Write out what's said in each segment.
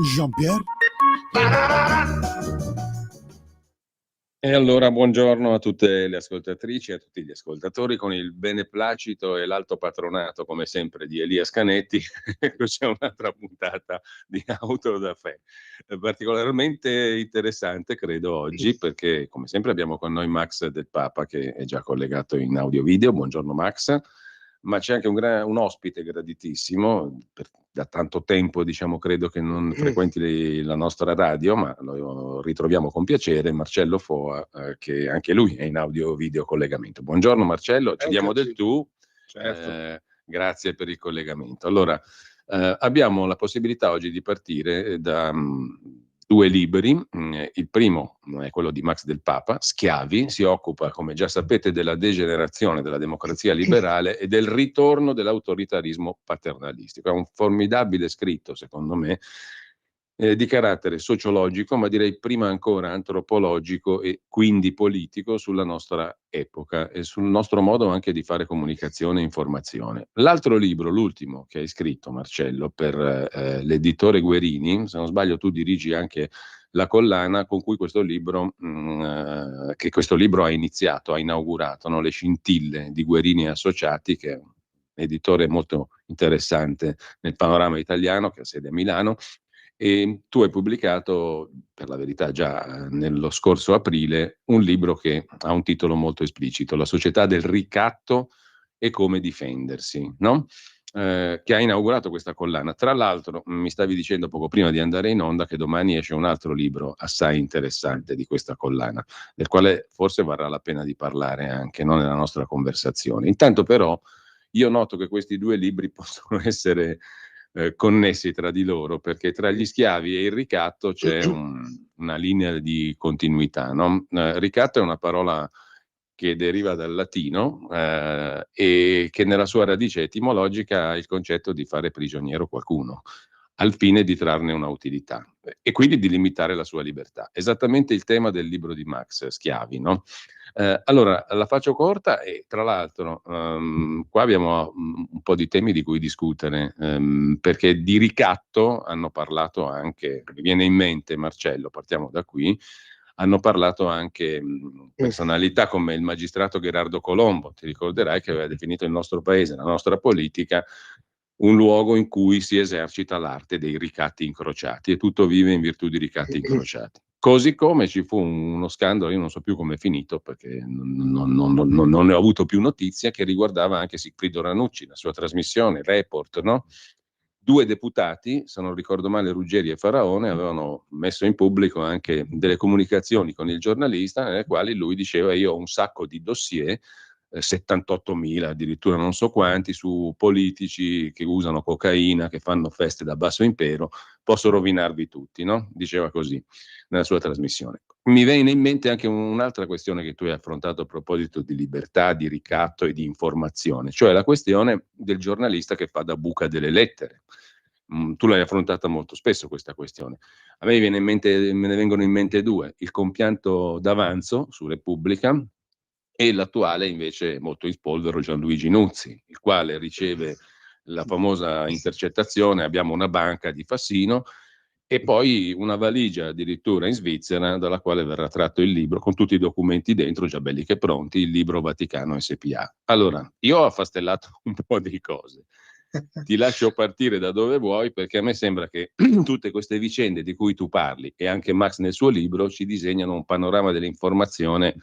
Jean-Pierre? E allora buongiorno a tutte le ascoltatrici e a tutti gli ascoltatori con il beneplacito e l'alto patronato come sempre di Elia Scanetti. C'è un'altra puntata di Auto da Fè, particolarmente interessante credo oggi perché come sempre abbiamo con noi Max Del Papa che è già collegato in audio video. Buongiorno Max. Ma c'è anche un ospite graditissimo, da tanto tempo diciamo credo che non frequenti la nostra radio, ma lo ritroviamo con piacere, Marcello Foa, che anche lui è in audio video collegamento. Buongiorno Marcello, ci diamo del tu, Certo. grazie per il collegamento. Allora, abbiamo la possibilità oggi di partire da due libri. Il primo è quello di Max Del Papa, Schiavi, si occupa, come già sapete, della degenerazione della democrazia liberale e del ritorno dell'autoritarismo paternalistico. È un formidabile scritto, secondo me, di carattere sociologico, ma direi prima ancora antropologico e quindi politico sulla nostra epoca e sul nostro modo anche di fare comunicazione e informazione. L'altro libro, l'ultimo che hai scritto, Marcello, per l'editore Guerini, se non sbaglio tu dirigi anche la collana con cui questo libro, che questo libro ha iniziato, ha inaugurato, no? Le scintille di Guerini e Associati, che è un editore molto interessante nel panorama italiano, che ha sede a Milano. E tu hai pubblicato, per la verità già nello scorso aprile, un libro che ha un titolo molto esplicito, La società del ricatto e come difendersi, no? Che ha inaugurato questa collana. Tra l'altro, mi stavi dicendo poco prima di andare in onda che domani esce un altro libro assai interessante di questa collana, del quale forse varrà la pena di parlare anche, no, nella nostra conversazione. Intanto però io noto che questi due libri possono essere connessi tra di loro, perché tra gli schiavi e il ricatto c'è una linea di continuità, no? Ricatto è una parola che deriva dal latino e che nella sua radice etimologica ha il concetto di fare prigioniero qualcuno al fine di trarne un'utilità e quindi di limitare la sua libertà. Esattamente il tema del libro di Max, Schiavi, no? Allora, la faccio corta e tra l'altro qua abbiamo un po' di temi di cui discutere, perché di ricatto hanno parlato anche, mi viene in mente Marcello, partiamo da qui, hanno parlato anche personalità come il magistrato Gherardo Colombo, ti ricorderai che aveva definito il nostro paese, la nostra politica, un luogo in cui si esercita l'arte dei ricatti incrociati e tutto vive in virtù di ricatti incrociati. Così come ci fu uno scandalo, io non so più come è finito perché non ne ho avuto più notizia, che riguardava anche Sigfrido Ranucci, la sua trasmissione, Report, no? Due deputati, se non ricordo male Ruggeri e Faraone, avevano messo in pubblico anche delle comunicazioni con il giornalista nelle quali lui diceva io ho un sacco di dossier 78.000 addirittura non so quanti su politici che usano cocaina, che fanno feste da basso impero, posso rovinarvi tutti, no? Diceva così nella sua trasmissione. Mi viene in mente anche un'altra questione che tu hai affrontato a proposito di libertà, di ricatto e di informazione, cioè la questione del giornalista che fa da buca delle lettere. Tu l'hai affrontata molto spesso questa questione. A me me ne vengono in mente due, il compianto D'Avanzo su Repubblica e l'attuale invece molto in spolvero Gianluigi Nuzzi, il quale riceve la famosa intercettazione, abbiamo una banca di Fassino e poi una valigia addirittura in Svizzera dalla quale verrà tratto il libro con tutti i documenti dentro, già belli che pronti, il libro Vaticano SPA. Allora, io ho affastellato un po' di cose. Ti lascio partire da dove vuoi perché a me sembra che tutte queste vicende di cui tu parli e anche Max nel suo libro ci disegnano un panorama dell'informazione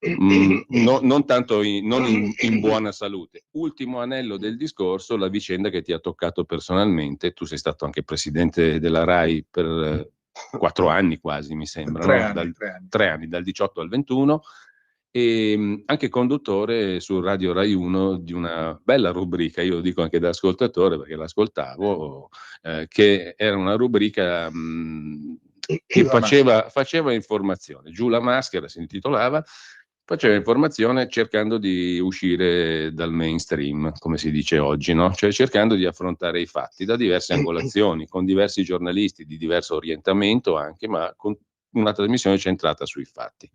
non tanto in buona salute. Ultimo anello del discorso, la vicenda che ti ha toccato personalmente. Tu sei stato anche presidente della RAI per 4 anni quasi, mi sembra, 3 no? anni. 3 anni, dal 18 al 21, e anche conduttore su Radio Rai 1 di una bella rubrica, io lo dico anche da ascoltatore perché l'ascoltavo, che era una rubrica che faceva informazione. Giù la maschera si intitolava, faceva informazione cercando di uscire dal mainstream, come si dice oggi, no? Cioè cercando di affrontare i fatti da diverse angolazioni, con diversi giornalisti di diverso orientamento anche, ma con una trasmissione centrata sui fatti.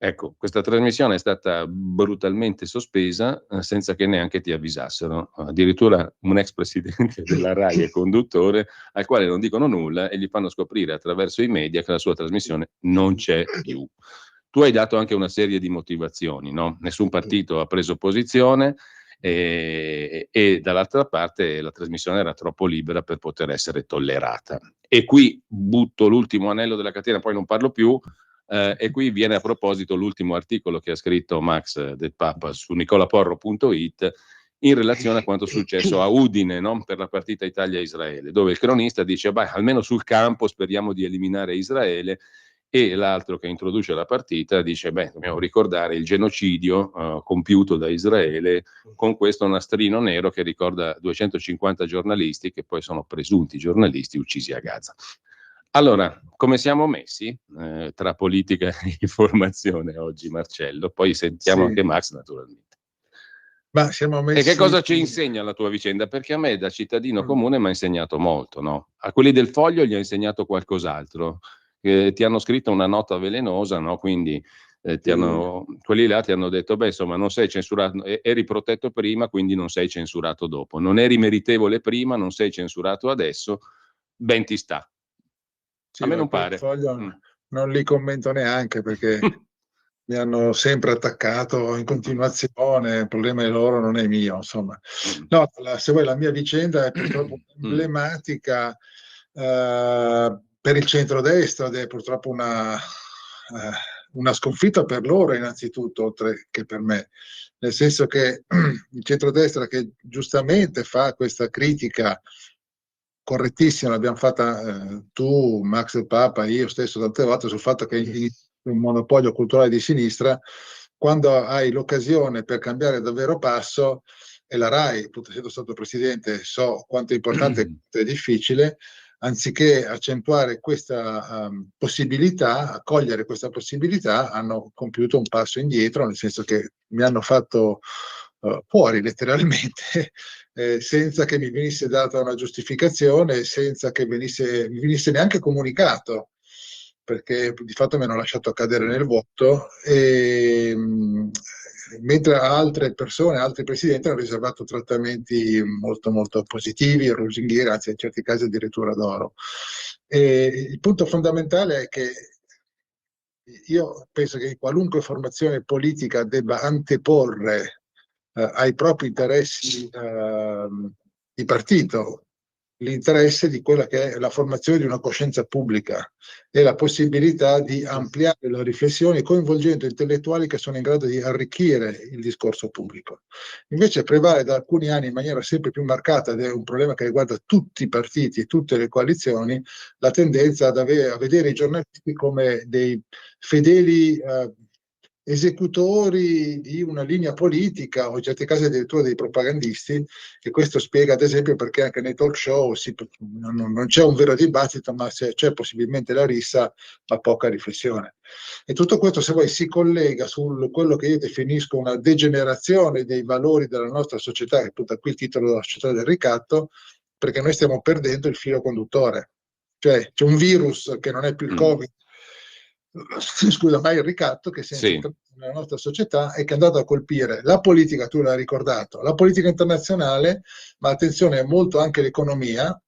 Ecco, questa trasmissione è stata brutalmente sospesa senza che neanche ti avvisassero. Addirittura un ex presidente della RAI e conduttore al quale non dicono nulla e gli fanno scoprire attraverso i media che la sua trasmissione non c'è più. Tu hai dato anche una serie di motivazioni, no? Nessun partito ha preso posizione e dall'altra parte la trasmissione era troppo libera per poter essere tollerata. E qui butto l'ultimo anello della catena, poi non parlo più. E qui viene a proposito l'ultimo articolo che ha scritto Max del Papa su nicolaporro.it in relazione a quanto successo a Udine, no? Per la partita Italia-Israele, dove il cronista dice, beh, almeno sul campo speriamo di eliminare Israele, e l'altro che introduce la partita dice, beh, dobbiamo ricordare il genocidio compiuto da Israele con questo nastrino nero che ricorda 250 giornalisti che poi sono presunti giornalisti uccisi a Gaza. Allora, come siamo messi tra politica e informazione oggi, Marcello? Poi sentiamo anche Max, naturalmente. Ma siamo messi... E che cosa ci insegna la tua vicenda? Perché a me da cittadino comune mi ha insegnato molto, no? A quelli del Foglio gli ha insegnato qualcos'altro. Ti hanno scritto una nota velenosa, no? Quindi quelli là ti hanno detto, beh, insomma, non sei censurato, eri protetto prima, quindi non sei censurato dopo. Non eri meritevole prima, non sei censurato adesso, ben ti sta. Sì, a me non pare. Non li commento neanche perché mi hanno sempre attaccato in continuazione, il problema è loro, non è mio, insomma. No, se vuoi la mia vicenda è purtroppo emblematica per il centrodestra ed è purtroppo una sconfitta per loro innanzitutto, oltre che per me. Nel senso che il centrodestra che giustamente fa questa critica correttissima, l'abbiamo fatta tu, Max del Papa, io stesso tante volte sul fatto che un monopolio culturale di sinistra, quando hai l'occasione per cambiare davvero passo, e la RAI, appunto, essendo stato presidente, so quanto è importante e quanto è difficile, anziché accentuare questa possibilità, accogliere questa possibilità, hanno compiuto un passo indietro, nel senso che mi hanno fatto fuori letteralmente senza che mi venisse data una giustificazione, senza che mi venisse neanche comunicato, perché di fatto mi hanno lasciato cadere nel vuoto, mentre altre persone, altri presidenti hanno riservato trattamenti molto molto positivi, lusinghieri, anzi in certi casi addirittura d'oro. E il punto fondamentale è che io penso che qualunque formazione politica debba anteporre ai propri interessi di partito l'interesse di quella che è la formazione di una coscienza pubblica e la possibilità di ampliare le riflessioni coinvolgendo intellettuali che sono in grado di arricchire il discorso pubblico. Invece prevale da alcuni anni in maniera sempre più marcata, ed è un problema che riguarda tutti i partiti e tutte le coalizioni, la tendenza a vedere i giornalisti come dei fedeli esecutori di una linea politica o in certi casi addirittura dei propagandisti, e questo spiega ad esempio perché anche nei talk show non c'è un vero dibattito, ma c'è possibilmente la rissa, ma poca riflessione. E tutto questo, se vuoi, si collega su quello che io definisco una degenerazione dei valori della nostra società, che appunto qui il titolo della società del ricatto, perché noi stiamo perdendo il filo conduttore. Cioè c'è un virus che non è più il Covid, scusa, ma il ricatto che si è infiltrato nella nostra società e che è andato a colpire la politica, tu l'hai ricordato, la politica internazionale, ma attenzione, molto anche l'economia.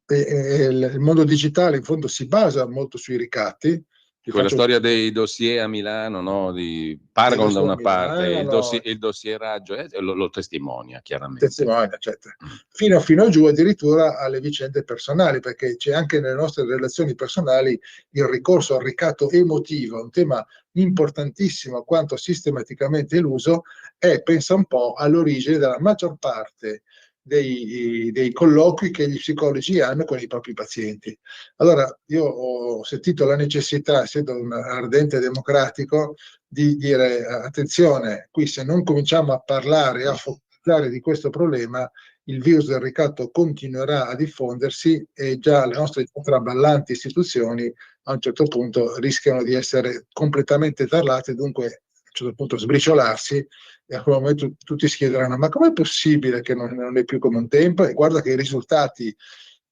E il mondo digitale in fondo si basa molto sui ricatti. Quella storia dei dossier a Milano, no? Di Paragon da una parte, il dossieraggio lo testimonia chiaramente. Testimonia, certo. Fino giù addirittura alle vicende personali, perché c'è anche nelle nostre relazioni personali il ricorso al ricatto emotivo, un tema importantissimo quanto sistematicamente eluso, e pensa un po' all'origine della maggior parte dei colloqui che gli psicologi hanno con i propri pazienti. Allora, io ho sentito la necessità, essendo un ardente democratico, di dire attenzione, qui se non cominciamo a parlare, a focalizzare di questo problema, il virus del ricatto continuerà a diffondersi e già le nostre traballanti istituzioni a un certo punto rischiano di essere completamente tarlate, dunque a un certo punto sbriciolarsi, e a quel momento tutti si chiederanno ma com'è possibile che non è più come un tempo? E guarda che i risultati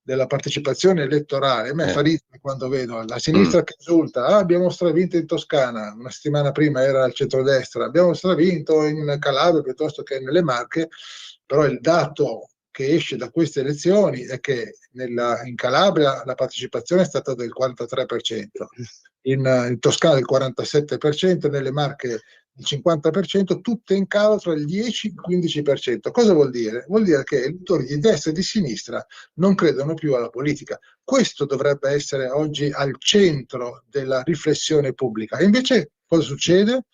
della partecipazione elettorale. A me fa ridere quando vedo la sinistra che esulta, abbiamo stravinto in Toscana, una settimana prima era il centrodestra, abbiamo stravinto in Calabria piuttosto che nelle Marche, però il dato che esce da queste elezioni è che in Calabria la partecipazione è stata del 43%, in Toscana del 47%, nelle Marche il 50%, tutte in calo tra il 10 e il 15%. Cosa vuol dire? Vuol dire che elettori di destra e di sinistra non credono più alla politica. Questo dovrebbe essere oggi al centro della riflessione pubblica. E invece cosa succede?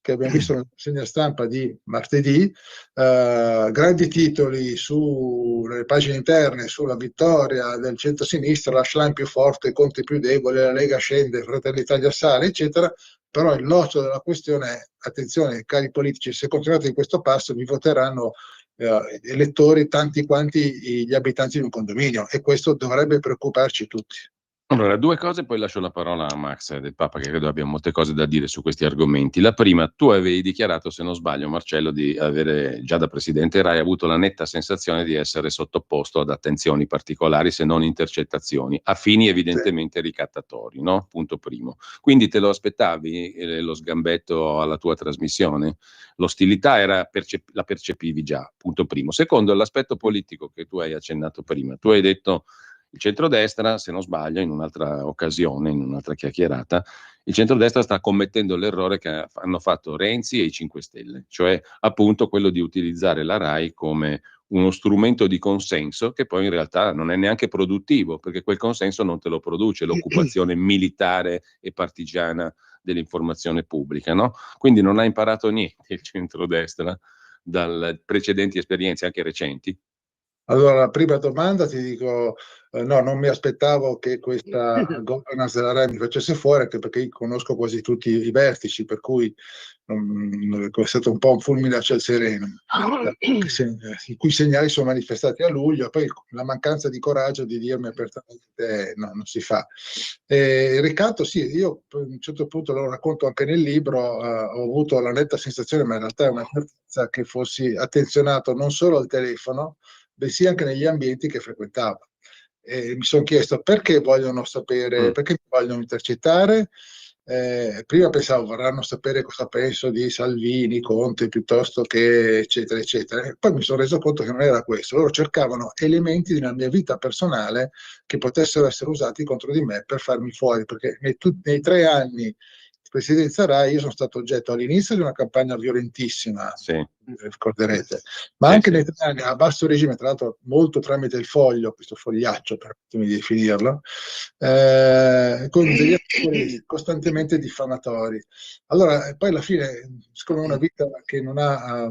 Che abbiamo visto nella rassegna stampa di martedì, grandi titoli sulle pagine interne sulla vittoria del centro-sinistra, la Schlein più forte, Conte più debole, la Lega scende, Fratelli d'Italia sale, eccetera. Però il nocciolo della questione è, attenzione cari politici, se continuate in questo passo vi voteranno elettori tanti quanti gli abitanti di un condominio, e questo dovrebbe preoccuparci tutti. Allora, due cose, poi lascio la parola a Max del Papa, che credo abbia molte cose da dire su questi argomenti. La prima, tu avevi dichiarato, se non sbaglio, Marcello, di avere già da presidente Rai avuto la netta sensazione di essere sottoposto ad attenzioni particolari, se non intercettazioni, a fini evidentemente ricattatori, no? Punto primo. Quindi te lo aspettavi lo sgambetto alla tua trasmissione? L'ostilità la percepivi già, punto primo. Secondo, l'aspetto politico che tu hai accennato prima. Tu hai detto il centrodestra, se non sbaglio, in un'altra occasione, in un'altra chiacchierata, il centrodestra sta commettendo l'errore che hanno fatto Renzi e i 5 Stelle, cioè appunto quello di utilizzare la RAI come uno strumento di consenso che poi in realtà non è neanche produttivo, perché quel consenso non te lo produce l'occupazione militare e partigiana dell'informazione pubblica, no? Quindi non ha imparato niente il centrodestra dalle precedenti esperienze, anche recenti. Allora, la prima domanda ti dico, no, non mi aspettavo che questa governance della RAI mi facesse fuori, anche perché io conosco quasi tutti i vertici, per cui è stato un po' un fulmine a ciel sereno, i cui segnali sono manifestati a luglio, poi la mancanza di coraggio di dirmi apertamente no, non si fa. Il ricatto, sì, io a un certo punto lo racconto anche nel libro, ho avuto la netta sensazione, ma in realtà è una certezza, che fossi attenzionato non solo al telefono, bensì anche negli ambienti che frequentavo. E mi sono chiesto perché vogliono sapere, perché mi vogliono intercettare. Prima pensavo vorranno sapere cosa penso di Salvini, Conte, piuttosto che eccetera eccetera, e poi mi sono reso conto che non era questo. Loro cercavano elementi della mia vita personale che potessero essere usati contro di me per farmi fuori, perché nei 3 anni di presidenza RAI io sono stato oggetto all'inizio di una campagna violentissima, sì, ricorderete, ma sì, anche sì, nei 3 anni a basso regime, tra l'altro molto tramite il Foglio, questo fogliaccio, permettetemi di definirlo, con degli articoli costantemente diffamatori. Allora, poi alla fine, siccome è una vita che non ha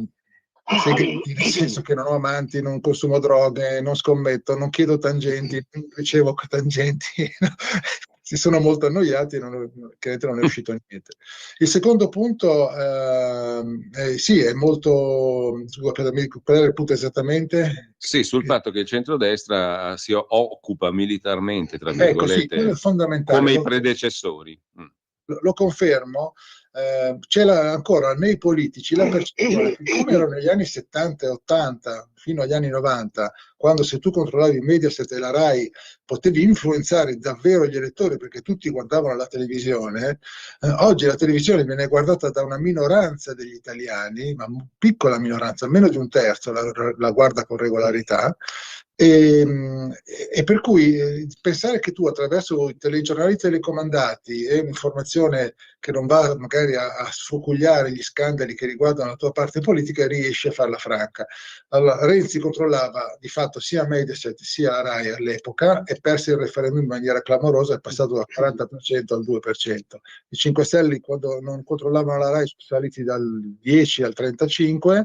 segreti, nel senso che non ho amanti, non consumo droghe, non scommetto, non chiedo tangenti, non ricevo tangenti, no? Si sono molto annoiati e chiaramente non è uscito niente. Il secondo punto, sì, è molto, qual è il punto esattamente? sì, sul fatto che il centrodestra si occupa militarmente, tra Ecco, sì, quello è virgolette, fondamentale. come i predecessori. Lo confermo, c'è ancora nei politici la percezione che, come era negli anni 70 e 80 fino agli anni 90, quando se tu controllavi Mediaset e la RAI potevi influenzare davvero gli elettori perché tutti guardavano la televisione, oggi la televisione viene guardata da una minoranza degli italiani, ma piccola minoranza, meno di un terzo la guarda con regolarità. E per cui pensare che tu attraverso i telegiornali telecomandati e un'informazione che non va magari a sfocugliare gli scandali che riguardano la tua parte politica riesci a farla franca. Allora, Renzi controllava di fatto sia Mediaset sia la RAI all'epoca e perse il referendum in maniera clamorosa, è passato dal 40% al 2%. I 5 Stelle, quando non controllavano la RAI, sono saliti dal 10 al 35%.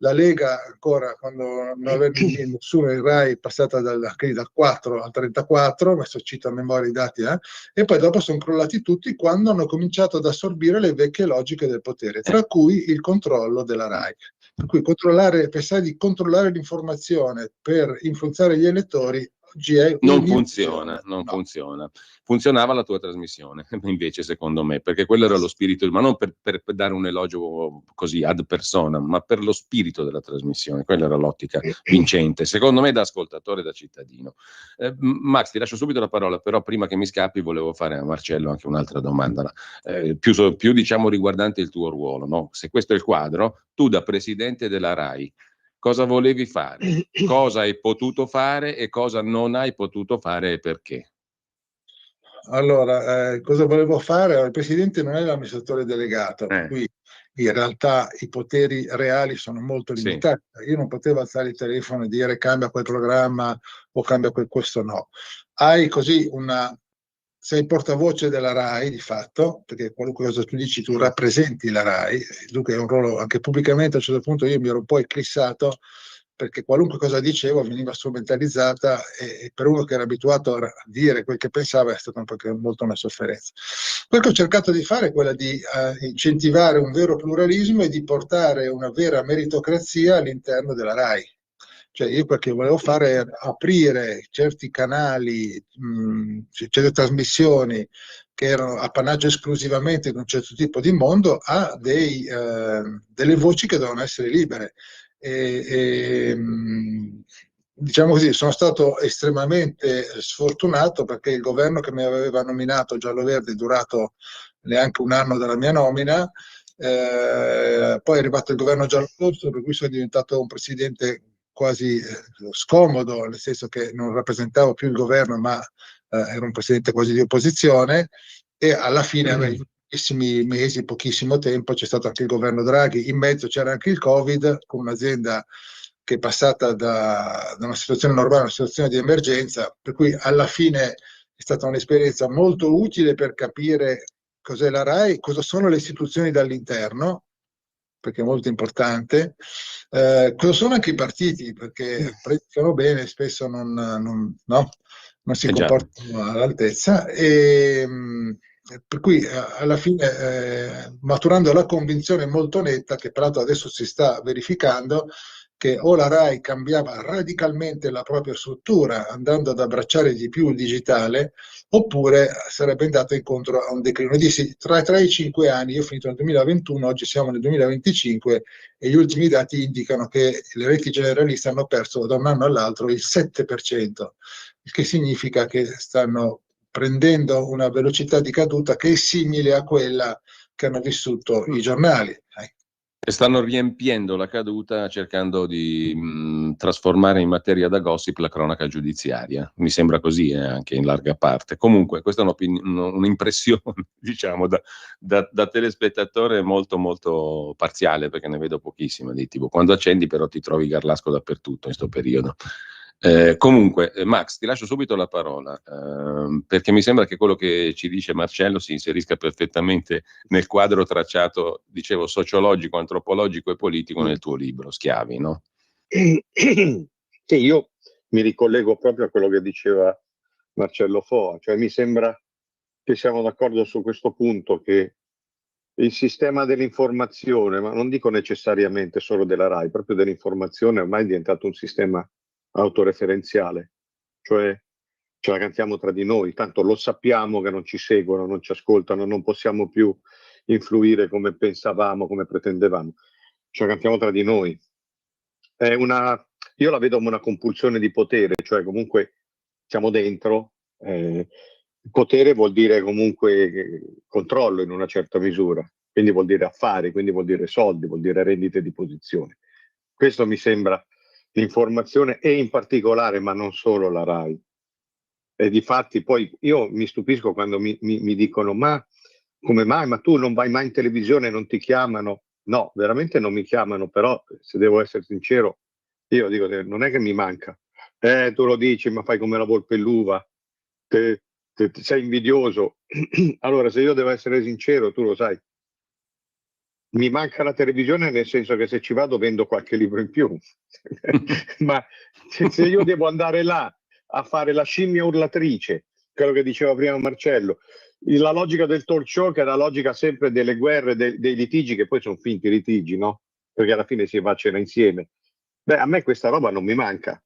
La Lega ancora, quando non aveva nessuno in RAI, è passata dal 4 al 34, adesso cito a memoria i dati, e poi dopo sono crollati tutti quando hanno cominciato ad assorbire le vecchie logiche del potere, tra cui il controllo della RAI. Per cui pensare di controllare l'informazione per influenzare gli elettori Oggi è non 1.000.000 funziona, non no. funziona. Funzionava la tua trasmissione, invece, secondo me, perché quello era lo spirito, ma non per dare un elogio così ad personam, ma per lo spirito della trasmissione. Quella era l'ottica vincente, secondo me, da ascoltatore e da cittadino. Max, ti lascio subito la parola, però prima che mi scappi volevo fare a Marcello anche un'altra domanda, più diciamo riguardante il tuo ruolo, no? Se questo è il quadro, tu da presidente della RAI, cosa volevi fare? Cosa hai potuto fare e cosa non hai potuto fare e perché? Allora, cosa volevo fare? Il presidente non è l'amministratore delegato, per Eh, cui in realtà i poteri reali sono molto sì, limitati. Io non potevo alzare il telefono e dire cambia quel programma o cambia questo no. Hai così sei portavoce della RAI di fatto, perché qualunque cosa tu dici tu rappresenti la RAI, dunque è un ruolo anche pubblicamente. A un certo punto io mi ero un po' eclissato perché qualunque cosa dicevo veniva strumentalizzata e per uno che era abituato a dire quel che pensava è stata molto una sofferenza. Quel che ho cercato di fare è quella di incentivare un vero pluralismo e di portare una vera meritocrazia all'interno della RAI. Cioè io quel che volevo fare è aprire certi canali, certe trasmissioni che erano appannaggio esclusivamente di un certo tipo di mondo a delle voci che devono essere libere. Diciamo così, sono stato estremamente sfortunato perché il governo che mi aveva nominato giallo-verde è durato neanche un anno dalla mia nomina, poi è arrivato il governo giallo-rosso, per cui sono diventato un presidente quasi scomodo, nel senso che non rappresentavo più il governo, ma ero un presidente quasi di opposizione, e alla fine, in pochissimi mesi, pochissimo tempo, c'è stato anche il governo Draghi, in mezzo c'era anche il Covid, con un'azienda che è passata da una situazione normale a una situazione di emergenza, per cui alla fine è stata un'esperienza molto utile per capire cos'è la RAI, cosa sono le istituzioni dall'interno, perché è molto importante, cosa sono anche i partiti, perché predicano bene, spesso non si già. comportano all'altezza, e per cui alla fine, maturando la convinzione molto netta, che peraltro adesso si sta verificando, che o la RAI cambiava radicalmente la propria struttura, andando ad abbracciare di più il digitale, oppure sarebbe andato incontro a un declino. Dissi, tra i 5 anni, io ho finito nel 2021, oggi siamo nel 2025 e gli ultimi dati indicano che le reti generaliste hanno perso da un anno all'altro il 7%, il che significa che stanno prendendo una velocità di caduta che è simile a quella che hanno vissuto i giornali. E stanno riempiendo la caduta cercando di trasformare in materia da gossip la cronaca giudiziaria. Mi sembra così, anche in larga parte. Comunque, questa è un'impressione, diciamo, da telespettatore molto, molto parziale, perché ne vedo pochissime di TV. Quando accendi, però, ti trovi Garlasco dappertutto in questo periodo. Comunque, Max, ti lascio subito la parola, perché mi sembra che quello che ci dice Marcello si inserisca perfettamente nel quadro tracciato, dicevo, sociologico, antropologico e politico nel tuo libro, Schiavi, no? Sì, io mi ricollego proprio a quello che diceva Marcello Foa, cioè mi sembra che siamo d'accordo su questo punto, che il sistema dell'informazione, ma non dico necessariamente solo della RAI, proprio dell'informazione, ormai è diventato un sistema autoreferenziale, cioè ce la cantiamo tra di noi, tanto lo sappiamo che non ci seguono, non ci ascoltano, non possiamo più influire come pensavamo, come pretendevamo, ce la cantiamo tra di noi. Io la vedo come una compulsione di potere, cioè comunque siamo dentro, potere vuol dire comunque controllo in una certa misura, quindi vuol dire affari, quindi vuol dire soldi, vuol dire rendite di posizione. Questo mi sembra l'informazione, e in particolare, ma non solo la RAI. E difatti poi io mi stupisco quando mi dicono ma come mai, ma tu non vai mai in televisione, non ti chiamano? No, veramente non mi chiamano, però se devo essere sincero, io dico non è che mi manca. Tu lo dici, ma fai come la volpe e l'uva, te sei invidioso. Allora, se io devo essere sincero, tu lo sai, mi manca la televisione, nel senso che se ci vado vendo qualche libro in più. Ma se io devo andare là a fare la scimmia urlatrice, quello che diceva prima Marcello, la logica del talk show, che è la logica sempre delle guerre, dei litigi, che poi sono finti litigi, no? Perché alla fine si va a cena insieme. Beh, a me questa roba non mi manca.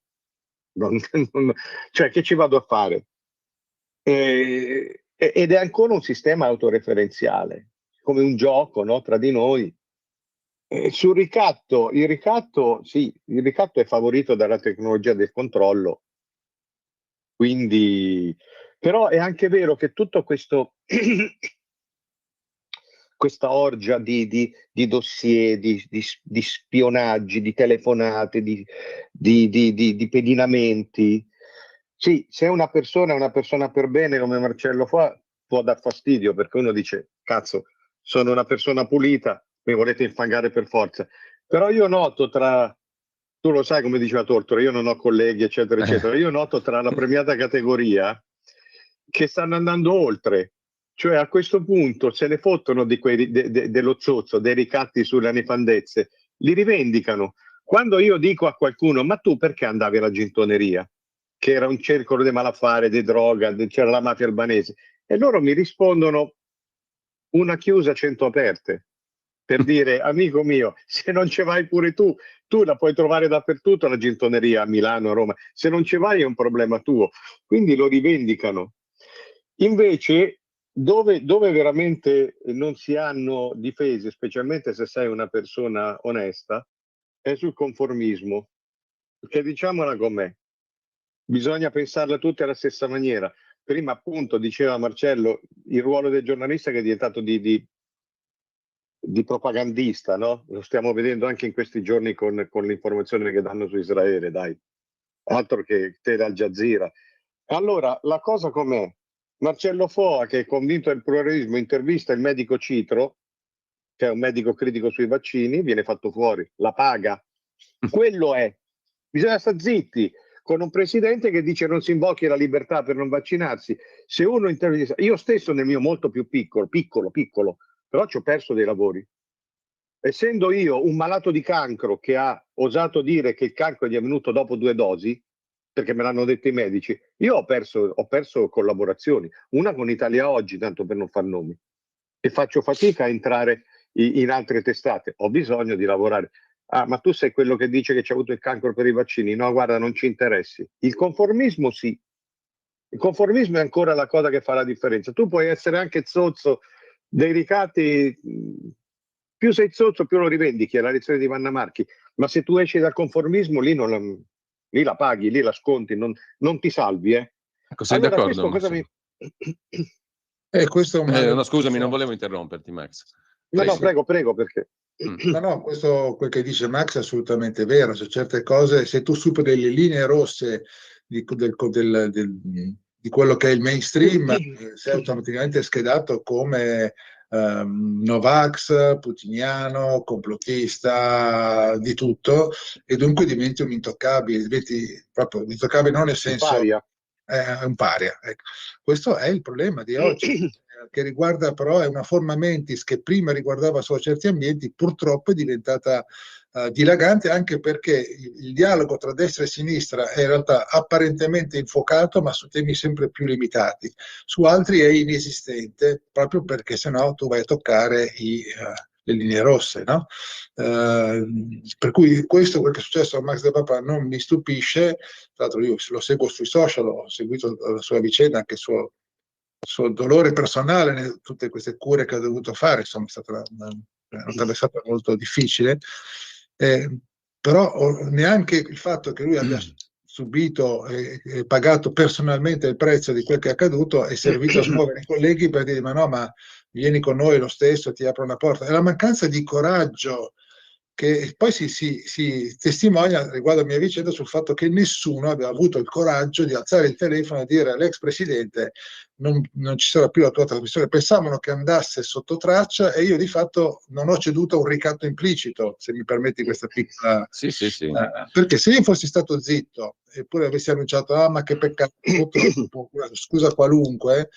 Cioè, che ci vado a fare? Ed è ancora un sistema autoreferenziale, come un gioco, no, tra di noi. Sul ricatto, il ricatto è favorito dalla tecnologia del controllo, quindi, però è anche vero che tutto questo questa orgia di dossier, di spionaggi, di telefonate, di pedinamenti. Sì, se una persona è una persona per bene come Marcello può dar fastidio, perché uno dice, cazzo, sono una persona pulita, mi volete infangare per forza. Però io noto tu lo sai come diceva Tortora, io non ho colleghi, eccetera, eccetera, io noto tra la premiata categoria che stanno andando oltre. Cioè a questo punto se ne fottono dello zozzo, dei ricatti sulle nefandezze, li rivendicano. Quando io dico a qualcuno, ma tu perché andavi alla gintoneria? Che era un circolo di malaffare, di droga, c'era la mafia albanese. E loro mi rispondono una chiusa 100 aperte. Per dire, amico mio, se non ci vai pure tu la puoi trovare dappertutto la gintoneria a Milano, a Roma. Se non ci vai è un problema tuo. Quindi lo rivendicano. Invece, dove veramente non si hanno difese, specialmente se sei una persona onesta, è sul conformismo. Perché diciamola com'è, bisogna pensarla tutte alla stessa maniera. Prima appunto diceva Marcello, il ruolo del giornalista che è diventato di propagandista, no? Lo stiamo vedendo anche in questi giorni con l'informazione che danno su Israele, dai. Altro che Tele Al Jazeera. Allora, la cosa com'è? Marcello Foa, che è convinto del pluralismo, intervista il medico Citro, che è un medico critico sui vaccini, viene fatto fuori, la paga. Quello è. Bisogna stare zitti con un presidente che dice non si invochi la libertà per non vaccinarsi. Se uno intervista, io stesso nel mio molto più piccolo, però ci ho perso dei lavori. Essendo io un malato di cancro che ha osato dire che il cancro gli è venuto dopo 2 dosi, perché me l'hanno detto i medici, io ho perso collaborazioni, una con Italia Oggi, tanto per non far nomi, e faccio fatica a entrare in altre testate, ho bisogno di lavorare. Ah, ma tu sei quello che dice che c'è avuto il cancro per i vaccini? No, guarda, non ci interessi. Il conformismo sì. Il conformismo è ancora la cosa che fa la differenza. Tu puoi essere anche zozzo dei ricatti, più sei zozzo più lo rivendichi, è la lezione di Vanna Marchi, ma se tu esci dal conformismo lì la paghi, lì la sconti, non ti salvi. Ecco, sei allora, d'accordo, questo cosa questo è un male. No, scusami, non volevo interromperti, Max. No, prego, perché? No, questo quel che dice Max è assolutamente vero. C'è certe cose, se tu superi le linee rosse di quello che è il mainstream, sei automaticamente schedato come Novax, putiniano, complottista, di tutto, e dunque diventi un intoccabile, diventi proprio un intoccabile non nel senso un paria. Ecco. Questo è il problema di oggi, che riguarda però, è una forma mentis che prima riguardava solo certi ambienti, purtroppo è diventata dilagante, anche perché il dialogo tra destra e sinistra è in realtà apparentemente infuocato, ma su temi sempre più limitati. Su altri è inesistente, proprio perché sennò tu vai a toccare le linee rosse, no? Per cui questo, quel che è successo a Max De Papa non mi stupisce. Tra l'altro io lo seguo sui social, ho seguito la sua vicenda, anche il suo dolore personale, tutte queste cure che ha dovuto fare, insomma è stata una traversata molto difficile, però neanche il fatto che lui abbia subito e pagato personalmente il prezzo di quel che è accaduto è servito a smuovere i colleghi per dire ma vieni con noi lo stesso, ti apro una porta. È la mancanza di coraggio che poi si testimonia riguardo a mia vicenda sul fatto che nessuno aveva avuto il coraggio di alzare il telefono e dire all'ex presidente non ci sarà più la tua trasmissione. Pensavano che andasse sotto traccia e io di fatto non ho ceduto a un ricatto implicito, se mi permetti questa piccola... Sì. Perché se io fossi stato zitto eppure avessi annunciato ma che peccato, scusa qualunque,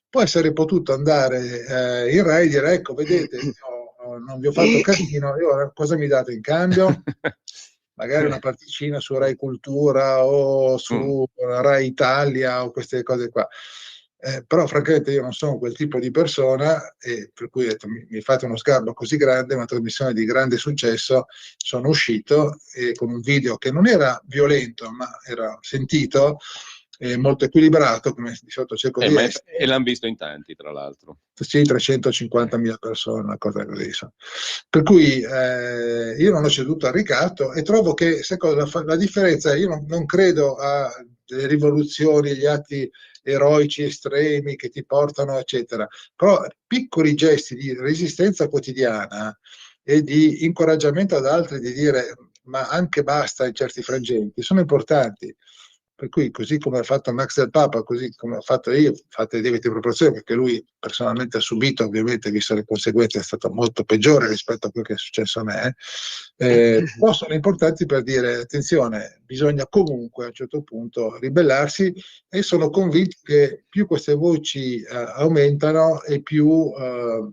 poi sarei potuto andare in Rai e dire ecco vedete non vi ho fatto casino, io cosa mi date in cambio? Magari una particina su Rai Cultura o su Rai Italia o queste cose qua. Però francamente io non sono quel tipo di persona, e per cui ho detto, mi fate uno sgarbo così grande, una trasmissione di grande successo, sono uscito con un video che non era violento, ma era sentito, molto equilibrato, come di solito cerco di essere. E l'hanno visto in tanti, tra l'altro. Sì, 350.000 persone, una cosa così. Insomma. Per cui io non ho ceduto al ricatto e trovo che la differenza, io non credo a delle rivoluzioni, gli atti eroici estremi che ti portano, eccetera, però piccoli gesti di resistenza quotidiana e di incoraggiamento ad altri di dire ma anche basta in certi frangenti sono importanti. Per cui, così come ha fatto Max del Papa, così come ho fatto io, fate le debite proporzioni, perché lui personalmente ha subito, ovviamente, visto le conseguenze, è stato molto peggiore rispetto a quello che è successo a me. Però sono importanti per dire, attenzione, bisogna comunque a un certo punto ribellarsi, e sono convinto che più queste voci aumentano e più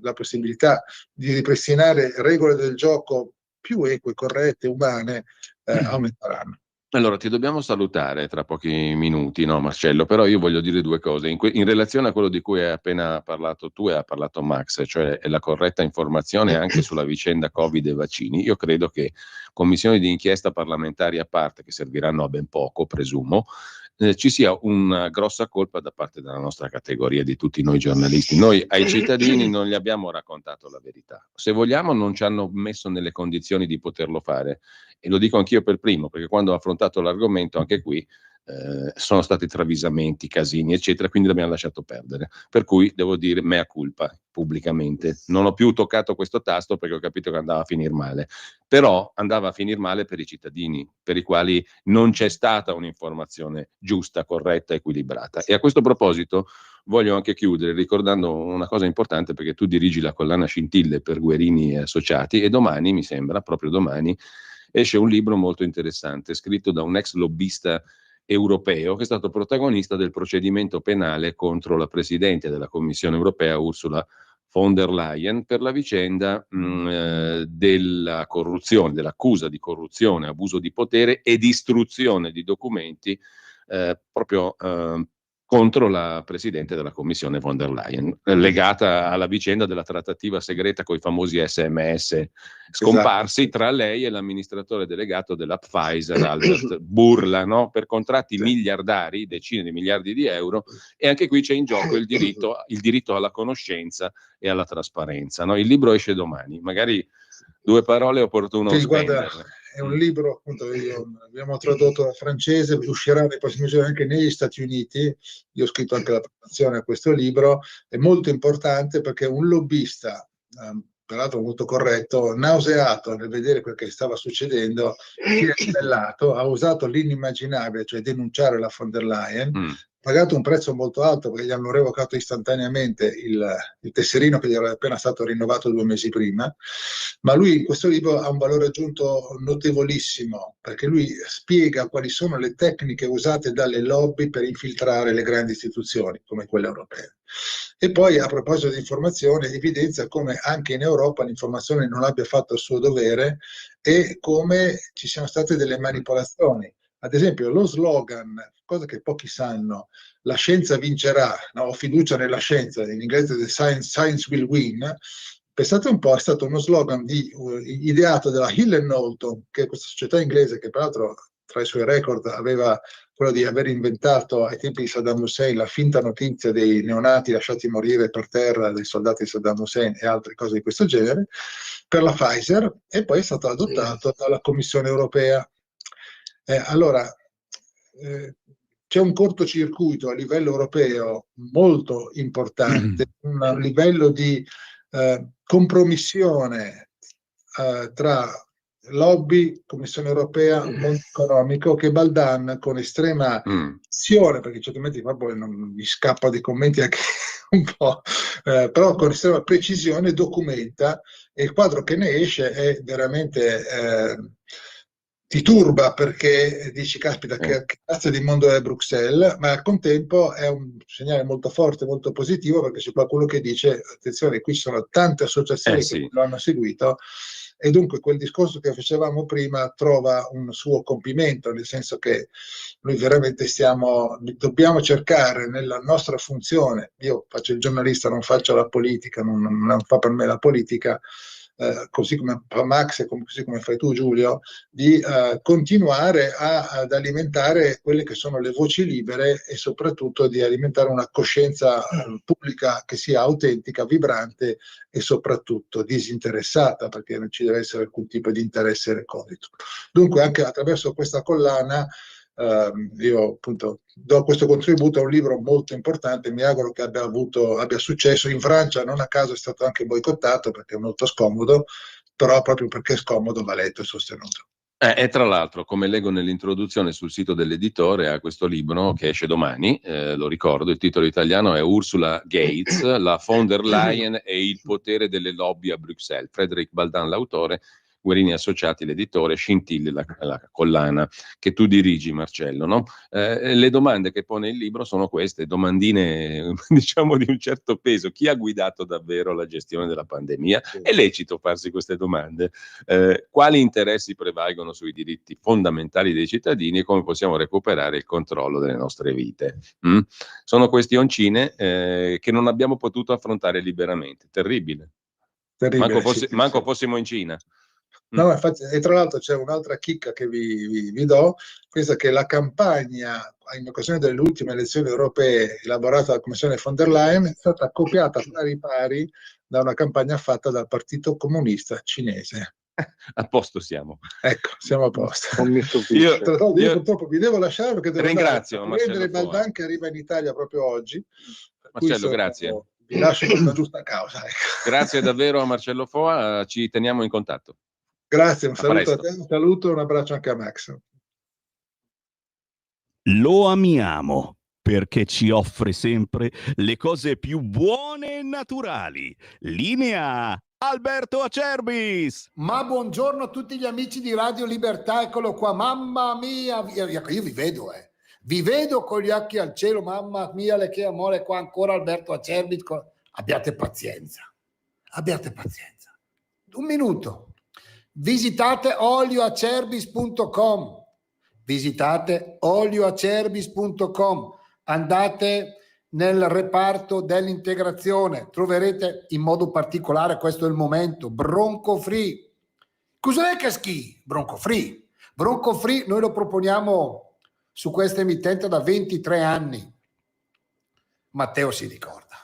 la possibilità di ripristinare regole del gioco più eque, corrette, umane, aumenteranno. Allora, ti dobbiamo salutare tra pochi minuti, no, Marcello? Però io voglio dire due cose. In relazione a quello di cui hai appena parlato tu e ha parlato Max, cioè la corretta informazione anche sulla vicenda Covid e vaccini, io credo che commissioni di inchiesta parlamentari a parte, che serviranno a ben poco, presumo, ci sia una grossa colpa da parte della nostra categoria, di tutti noi giornalisti. Noi ai cittadini non gli abbiamo raccontato la verità. Se vogliamo, non ci hanno messo nelle condizioni di poterlo fare. E lo dico anch'io per primo, perché quando ho affrontato l'argomento, anche qui, sono stati travisamenti, casini, eccetera, quindi l'abbiamo lasciato perdere. Per cui devo dire mea culpa pubblicamente. Non ho più toccato questo tasto perché ho capito che andava a finire male. Però andava a finire male per i cittadini, per i quali non c'è stata un'informazione giusta, corretta, equilibrata. E a questo proposito voglio anche chiudere ricordando una cosa importante, perché tu dirigi la collana Scintille per Guerini e Associati, e domani, mi sembra, proprio domani, esce un libro molto interessante scritto da un ex lobbista europeo che è stato protagonista del procedimento penale contro la Presidente della Commissione europea Ursula von der Leyen per la vicenda della corruzione, dell'accusa di corruzione, abuso di potere e distruzione di documenti proprio contro la Presidente della Commissione von der Leyen, legata alla vicenda della trattativa segreta con i famosi SMS scomparsi, esatto, tra lei e l'amministratore delegato della Pfizer, Albert Bourla, no? Per contratti miliardari, decine di miliardi di euro, e anche qui c'è in gioco il diritto alla conoscenza e alla trasparenza. No? Il libro esce domani, magari due parole è opportuno spenderle. Guarda, è un libro, appunto, abbiamo tradotto dal francese, uscirà nei prossimi giorni anche negli Stati Uniti. Io ho scritto anche la prefazione a questo libro, è molto importante perché un lobbista, peraltro molto corretto, nauseato nel vedere quel che stava succedendo, si è ribellato, ha usato l'inimmaginabile, cioè denunciare la von der Leyen, pagato un prezzo molto alto perché gli hanno revocato istantaneamente il tesserino che gli era appena stato rinnovato 2 mesi prima, ma lui, questo libro ha un valore aggiunto notevolissimo perché lui spiega quali sono le tecniche usate dalle lobby per infiltrare le grandi istituzioni come quelle europee. E poi, a proposito di informazione, evidenzia come anche in Europa l'informazione non abbia fatto il suo dovere e come ci siano state delle manipolazioni. Ad esempio, lo slogan, cosa che pochi sanno, la scienza vincerà, no? Ho fiducia nella scienza, in inglese the science will win, pensate un po', è stato uno slogan ideato dalla Hill & Knowlton, che è questa società inglese che peraltro tra i suoi record aveva quello di aver inventato ai tempi di Saddam Hussein la finta notizia dei neonati lasciati morire per terra dai soldati di Saddam Hussein e altre cose di questo genere, per la Pfizer, e poi è stato adottato dalla Commissione europea. Allora, c'è un cortocircuito a livello europeo molto importante, un livello di compromissione tra lobby, Commissione europea, mondo economico, che Baldan con estrema passione, perché certamente proprio non mi scappa dei commenti anche un po', però con estrema precisione documenta, e il quadro che ne esce è veramente ti turba perché dici caspita che cazzo di mondo è Bruxelles, ma al contempo è un segnale molto forte, molto positivo, perché c'è qualcuno che dice attenzione, qui ci sono tante associazioni che lo hanno seguito E dunque quel discorso che facevamo prima trova un suo compimento, nel senso che noi veramente dobbiamo cercare nella nostra funzione, io faccio il giornalista, non faccio la politica, non fa per me la politica, così come fa Max e così come fai tu Giulio, di continuare ad alimentare quelle che sono le voci libere e soprattutto di alimentare una coscienza pubblica che sia autentica, vibrante e soprattutto disinteressata, perché non ci deve essere alcun tipo di interesse recondito. Dunque anche attraverso questa collana io appunto do questo contributo a un libro molto importante, mi auguro che abbia successo. In Francia non a caso è stato anche boicottato perché è molto scomodo, però proprio perché è scomodo va letto e sostenuto. E tra l'altro, come leggo nell'introduzione sul sito dell'editore a questo libro che esce domani, lo ricordo, il titolo italiano è Ursula Gates, la von der Leyen e il potere delle lobby a Bruxelles. Frédéric Baldan, l'autore, Guerini Associati, l'editore, Scintille, la collana che tu dirigi, Marcello, no? Le domande che pone il libro sono queste, domandine diciamo di un certo peso. Chi ha guidato davvero la gestione della pandemia? È lecito farsi queste domande. Quali interessi prevalgono sui diritti fondamentali dei cittadini e come possiamo recuperare il controllo delle nostre vite? Sono questioncine che non abbiamo potuto affrontare liberamente. Terribile. Manco fossimo in Cina. No, infatti, e tra l'altro c'è un'altra chicca che vi do, questa che la campagna in occasione delle ultime elezioni europee elaborata dalla Commissione von der Leyen è stata copiata pari pari da una campagna fatta dal Partito Comunista Cinese. A posto siamo. Ecco, siamo a posto. Non mi stupisce. Io purtroppo vi devo lasciare perché devo ringrazio andare a prendere Baldan che arriva in Italia proprio oggi. Marcello, grazie. Vi lascio per una giusta causa. Ecco. Grazie davvero a Marcello Foa, ci teniamo in contatto. Grazie, un saluto a te, un saluto e un abbraccio anche a Max. Lo amiamo perché ci offre sempre le cose più buone e naturali. Linea Alberto Acerbis. Ma buongiorno a tutti gli amici di Radio Libertà, eccolo qua, mamma mia, io vi vedo con gli occhi al cielo, mamma mia, le che amore, qua ancora Alberto Acerbis. Abbiate pazienza, un minuto. Visitate olioacerbis.com, andate nel reparto dell'integrazione, troverete in modo particolare, questo è il momento, Bronco Free. Cos'è che schi? Bronco Free noi lo proponiamo su questa emittente da 23 anni. Matteo si ricorda.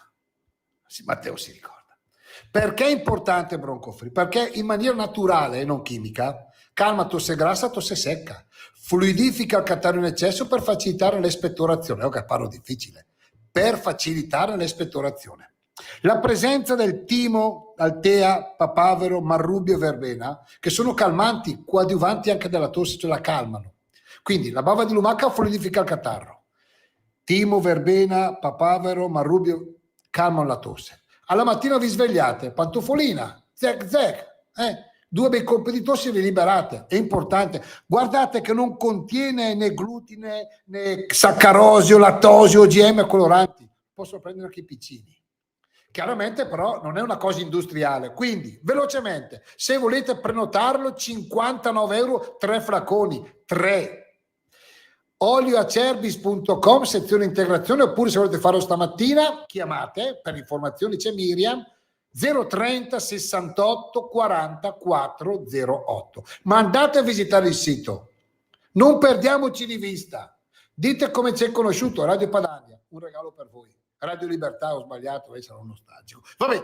Perché è importante Bronco Free? Perché in maniera naturale e non chimica calma tosse grassa, tosse secca, fluidifica il catarro in eccesso per facilitare l'espettorazione. Ok, parlo difficile. Per facilitare l'espettorazione. La presenza del timo, altea, papavero, marrubio e verbena, che sono calmanti, coadiuvanti anche della tosse, cioè la calmano. Quindi la bava di lumaca fluidifica il catarro. Timo, verbena, papavero, marrubio calmano la tosse. Alla mattina vi svegliate, pantofolina, zec, 2 bei colpi di tosse e vi liberate, è importante. Guardate che non contiene né glutine, né saccarosio, lattosio, OGM coloranti, possono prendere anche i piccini. Chiaramente però non è una cosa industriale, quindi velocemente, se volete prenotarlo, 59 euro, 3 flaconi, 3. olioacerbis.com, sezione integrazione, oppure se volete farlo stamattina chiamate, per informazioni c'è Miriam, 030 68 40 408. Ma andate a visitare il sito, non perdiamoci di vista, dite come ci è conosciuto Radio Padania, un regalo per voi. Radio Libertà, ho sbagliato, sarò nostalgico. Vabbè,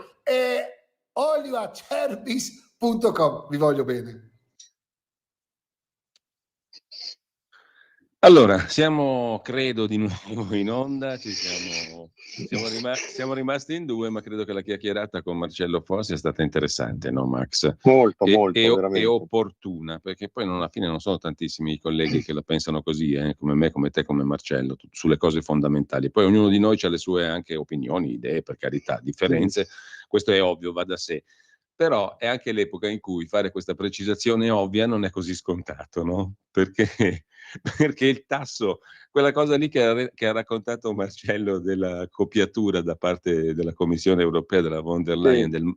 olioacerbis.com, vi voglio bene. Allora, siamo credo di nuovo in onda, siamo rimasti in 2, ma credo che la chiacchierata con Marcello Foa sia stata interessante, no Max? Molto, veramente. E opportuna, perché poi alla fine non sono tantissimi i colleghi che la pensano così, come me, come te, come Marcello, sulle cose fondamentali. Poi ognuno di noi ha le sue anche opinioni, idee, per carità, differenze, questo è ovvio, va da sé. Però è anche l'epoca in cui fare questa precisazione ovvia non è così scontato, no? Perché perché il tasso, quella cosa lì che ha raccontato Marcello della copiatura da parte della Commissione europea, della von der Leyen, del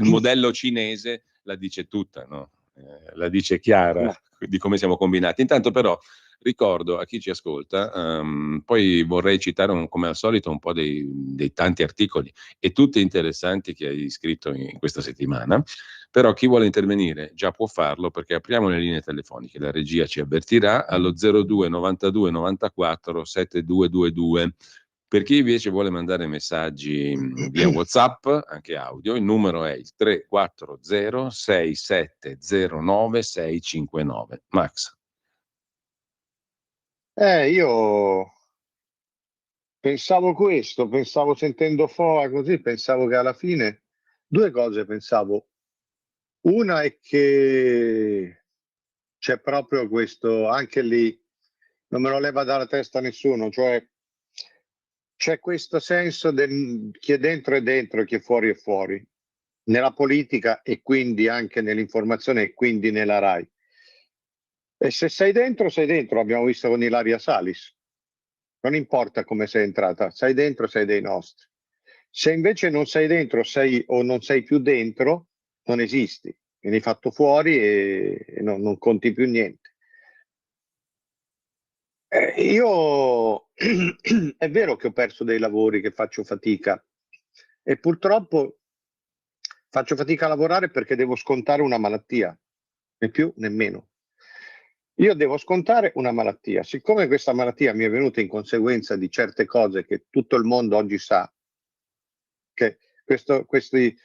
modello cinese, la dice tutta, no? La dice chiara di come siamo combinati. Intanto però ricordo a chi ci ascolta, poi vorrei citare come al solito un po' dei tanti articoli e tutti interessanti che hai scritto in questa settimana, però chi vuole intervenire già può farlo perché apriamo le linee telefoniche, la regia ci avvertirà allo 02 92 94 7222. Per chi invece vuole mandare messaggi via WhatsApp, anche audio, il numero è il 340 6709 659. Max. Io pensavo sentendo Foa così, pensavo che alla fine due cose pensavo. Una è che c'è proprio questo, anche lì, non me lo leva dalla testa nessuno, cioè c'è questo senso del chi è dentro, chi è fuori, nella politica e quindi anche nell'informazione e quindi nella RAI. E se sei dentro, abbiamo visto con Ilaria Salis. Non importa come sei entrata, sei dentro, sei dei nostri. Se invece non sei dentro, o non sei più dentro, non esisti. Vieni fatto fuori e non conti più niente. Io è vero che ho perso dei lavori, che faccio fatica e purtroppo faccio fatica a lavorare perché devo scontare una malattia, né più né meno. Io devo scontare una malattia. Siccome questa malattia mi è venuta in conseguenza di certe cose che tutto il mondo oggi sa, che questi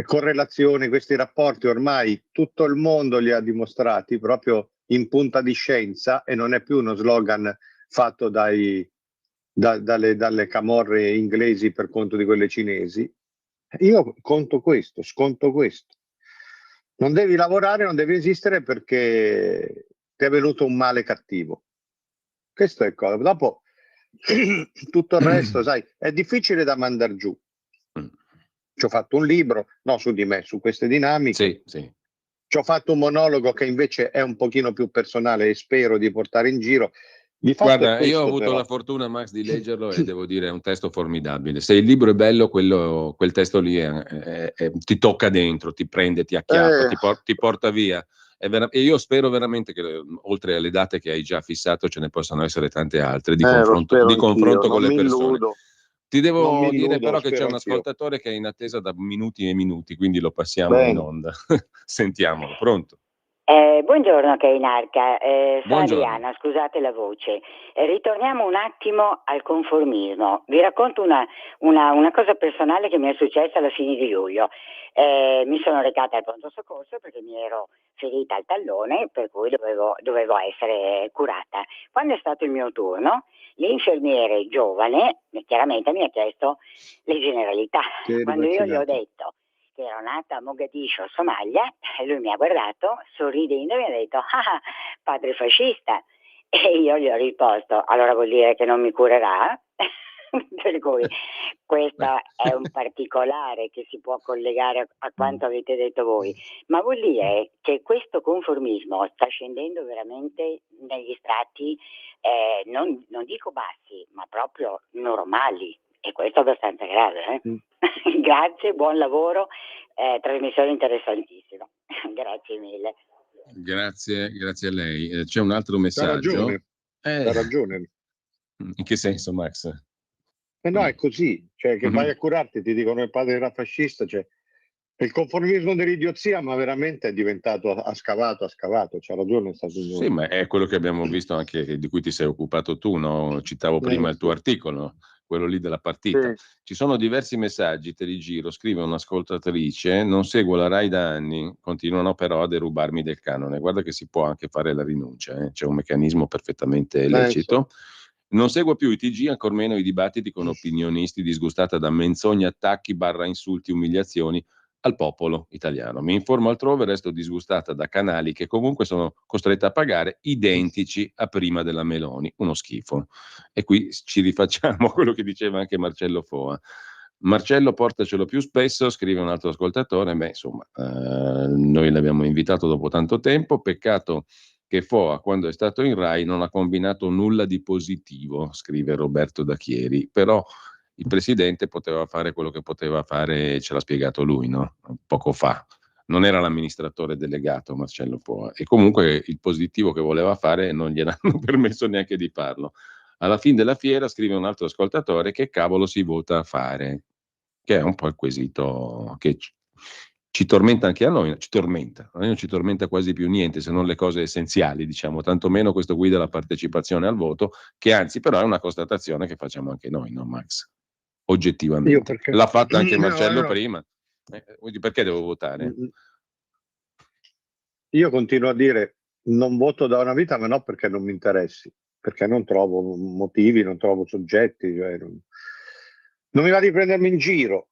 correlazioni, questi rapporti ormai tutto il mondo li ha dimostrati proprio in punta di scienza e non è più uno slogan fatto dalle camorre inglesi per conto di quelle cinesi. Io sconto questo. Non devi lavorare, non devi esistere perché ti è venuto un male cattivo. Questo è il cosa. Dopo tutto il resto, sai, è difficile da mandar giù. Ci ho fatto un libro, su di me, su queste dinamiche. Sì. Ci ho fatto un monologo che invece è un pochino più personale e spero di portare in giro. Guarda, io ho avuto la fortuna, Max, di leggerlo e devo dire è un testo formidabile. Se il libro è bello, quel testo lì ti tocca dentro, ti prende, ti acchiappa, ti porta via. E io spero veramente che oltre alle date che hai già fissato ce ne possano essere tante altre di confronto con le persone. Ti devo dire però che c'è un ascoltatore che è in attesa da minuti e minuti, quindi lo passiamo in onda. Sentiamolo, pronto? Buongiorno Kainarca, sono Buongiorno. Adriana, scusate la voce. Ritorniamo un attimo al conformismo. Vi racconto una cosa personale che mi è successa alla fine di luglio. Mi sono recata al pronto soccorso perché mi ero ferita al tallone, per cui dovevo essere curata. Quando è stato il mio turno, l'infermiere giovane chiaramente mi ha chiesto le generalità. Quando io gli ho detto che ero nata a Mogadiscio, Somalia, e lui mi ha guardato sorridendo e mi ha detto padre fascista, e io gli ho risposto allora vuol dire che non mi curerà. Per cui questo è un particolare che si può collegare a quanto avete detto voi, ma vuol dire che questo conformismo sta scendendo veramente negli strati non dico bassi, ma proprio normali, e questo è abbastanza grave. Grazie, buon lavoro, trasmissione interessantissima. Grazie mille. Grazie a lei. C'è un altro messaggio. C'ha ragione. In che senso, Max? No, è così, cioè che vai a curarti, ti dicono il padre era fascista, cioè il conformismo dell'idiozia, ma veramente è diventato ha scavato, c'ha ragione sta signora. Sì, ma è quello che abbiamo visto anche di cui ti sei occupato tu, no? Citavo prima il tuo articolo, quello lì della partita. Sì. Ci sono diversi messaggi, te li giro, scrive un'ascoltatrice, non seguo la RAI da anni, continuano però a derubarmi del canone, guarda che si può anche fare la rinuncia, c'è un meccanismo perfettamente lecito. Non seguo più i TG, ancor meno i dibattiti con opinionisti, disgustata da menzogne, attacchi, insulti, umiliazioni al popolo italiano. Mi informo altrove, resto disgustata da canali che comunque sono costretta a pagare identici a prima della Meloni. Uno schifo. E qui ci rifacciamo a quello che diceva anche Marcello Foa. Marcello, portacelo più spesso, scrive un altro ascoltatore. Beh, insomma, noi l'abbiamo invitato dopo tanto tempo, peccato che Foa, quando è stato in Rai, non ha combinato nulla di positivo, scrive Roberto Dacchieri, però il presidente poteva fare quello che poteva fare, ce l'ha spiegato lui, no? Poco fa. Non era l'amministratore delegato Marcello Foa, e comunque il positivo che voleva fare non gliel'hanno permesso neanche di farlo. Alla fine della fiera, scrive un altro ascoltatore, che cavolo si vota a fare? Che è un po' il quesito che ci tormenta anche a noi, a noi non ci tormenta quasi più niente, se non le cose essenziali, diciamo, tantomeno questo qui della partecipazione al voto, che anzi però è una constatazione che facciamo anche noi, no Max? Oggettivamente. L'ha fatta anche Marcello prima. Quindi perché devo votare? Io continuo a dire non voto da una vita, ma no perché non mi interessi, perché non trovo motivi, non trovo soggetti, cioè non mi va di prendermi in giro.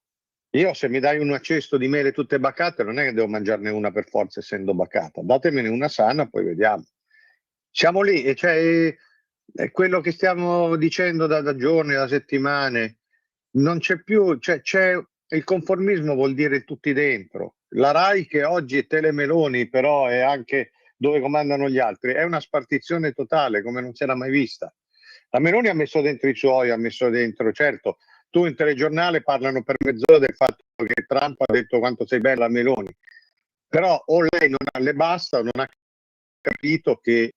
Io se mi dai un cesto di mele tutte baccate non è che devo mangiarne una per forza essendo baccata, datemene una sana, poi vediamo. Siamo lì, e cioè, è quello che stiamo dicendo da giorni, da settimane, non c'è più, c'è il conformismo, vuol dire tutti dentro. La RAI, che oggi è Telemeloni, però è anche dove comandano gli altri, è una spartizione totale come non si era mai vista. La Meloni ha messo dentro i suoi, ha messo dentro, certo, tu in telegiornale parlano per mezz'ora del fatto che Trump ha detto quanto sei bella Meloni, però o lei non le basta o non ha capito che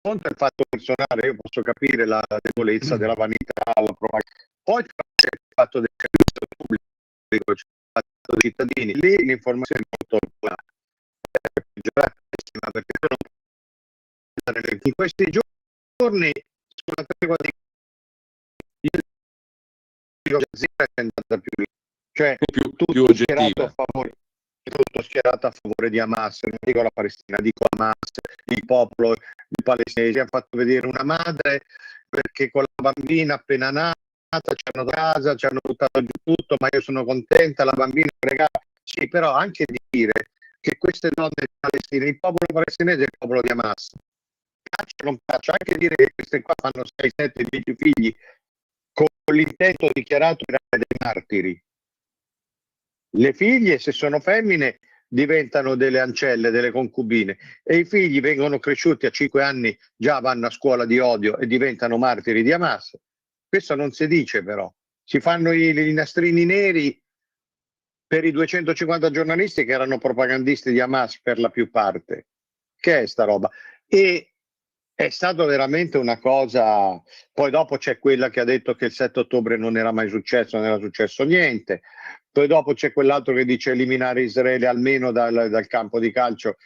conto il fatto personale, io posso capire la debolezza della vanità, la propaganda. Poi c'è il fatto del servizio pubblico, c'è il fatto dei cittadini, lì l'informazione è molto peggiorata, perché in questi giorni sulla tregua di è andata più, cioè più oggettiva. Tutto schierato a favore di Hamas, non dico la Palestina, dico Hamas, il popolo, i palestinesi. Hanno fatto vedere una madre perché con la bambina appena nata ci hanno dato casa, ci hanno buttato giù tutto, ma io sono contenta, la bambina è pregata. Sì, però anche dire che queste donne palestinesi, il popolo palestinese è il popolo di Hamas, caccia non caccia, anche dire che queste qua fanno 6, 7, 10 figli con l'intento dichiarato di essere dei martiri. Le figlie, se sono femmine, diventano delle ancelle, delle concubine, e i figli vengono cresciuti a 5 anni, già vanno a scuola di odio e diventano martiri di Hamas. Questo non si dice, però. Si fanno i nastrini neri per i 250 giornalisti che erano propagandisti di Hamas per la più parte. Che è sta roba? E è stato veramente una cosa. Poi dopo c'è quella che ha detto che il 7 ottobre non era mai successo, non era successo niente. Poi dopo c'è quell'altro che dice eliminare Israele almeno dal campo di calcio.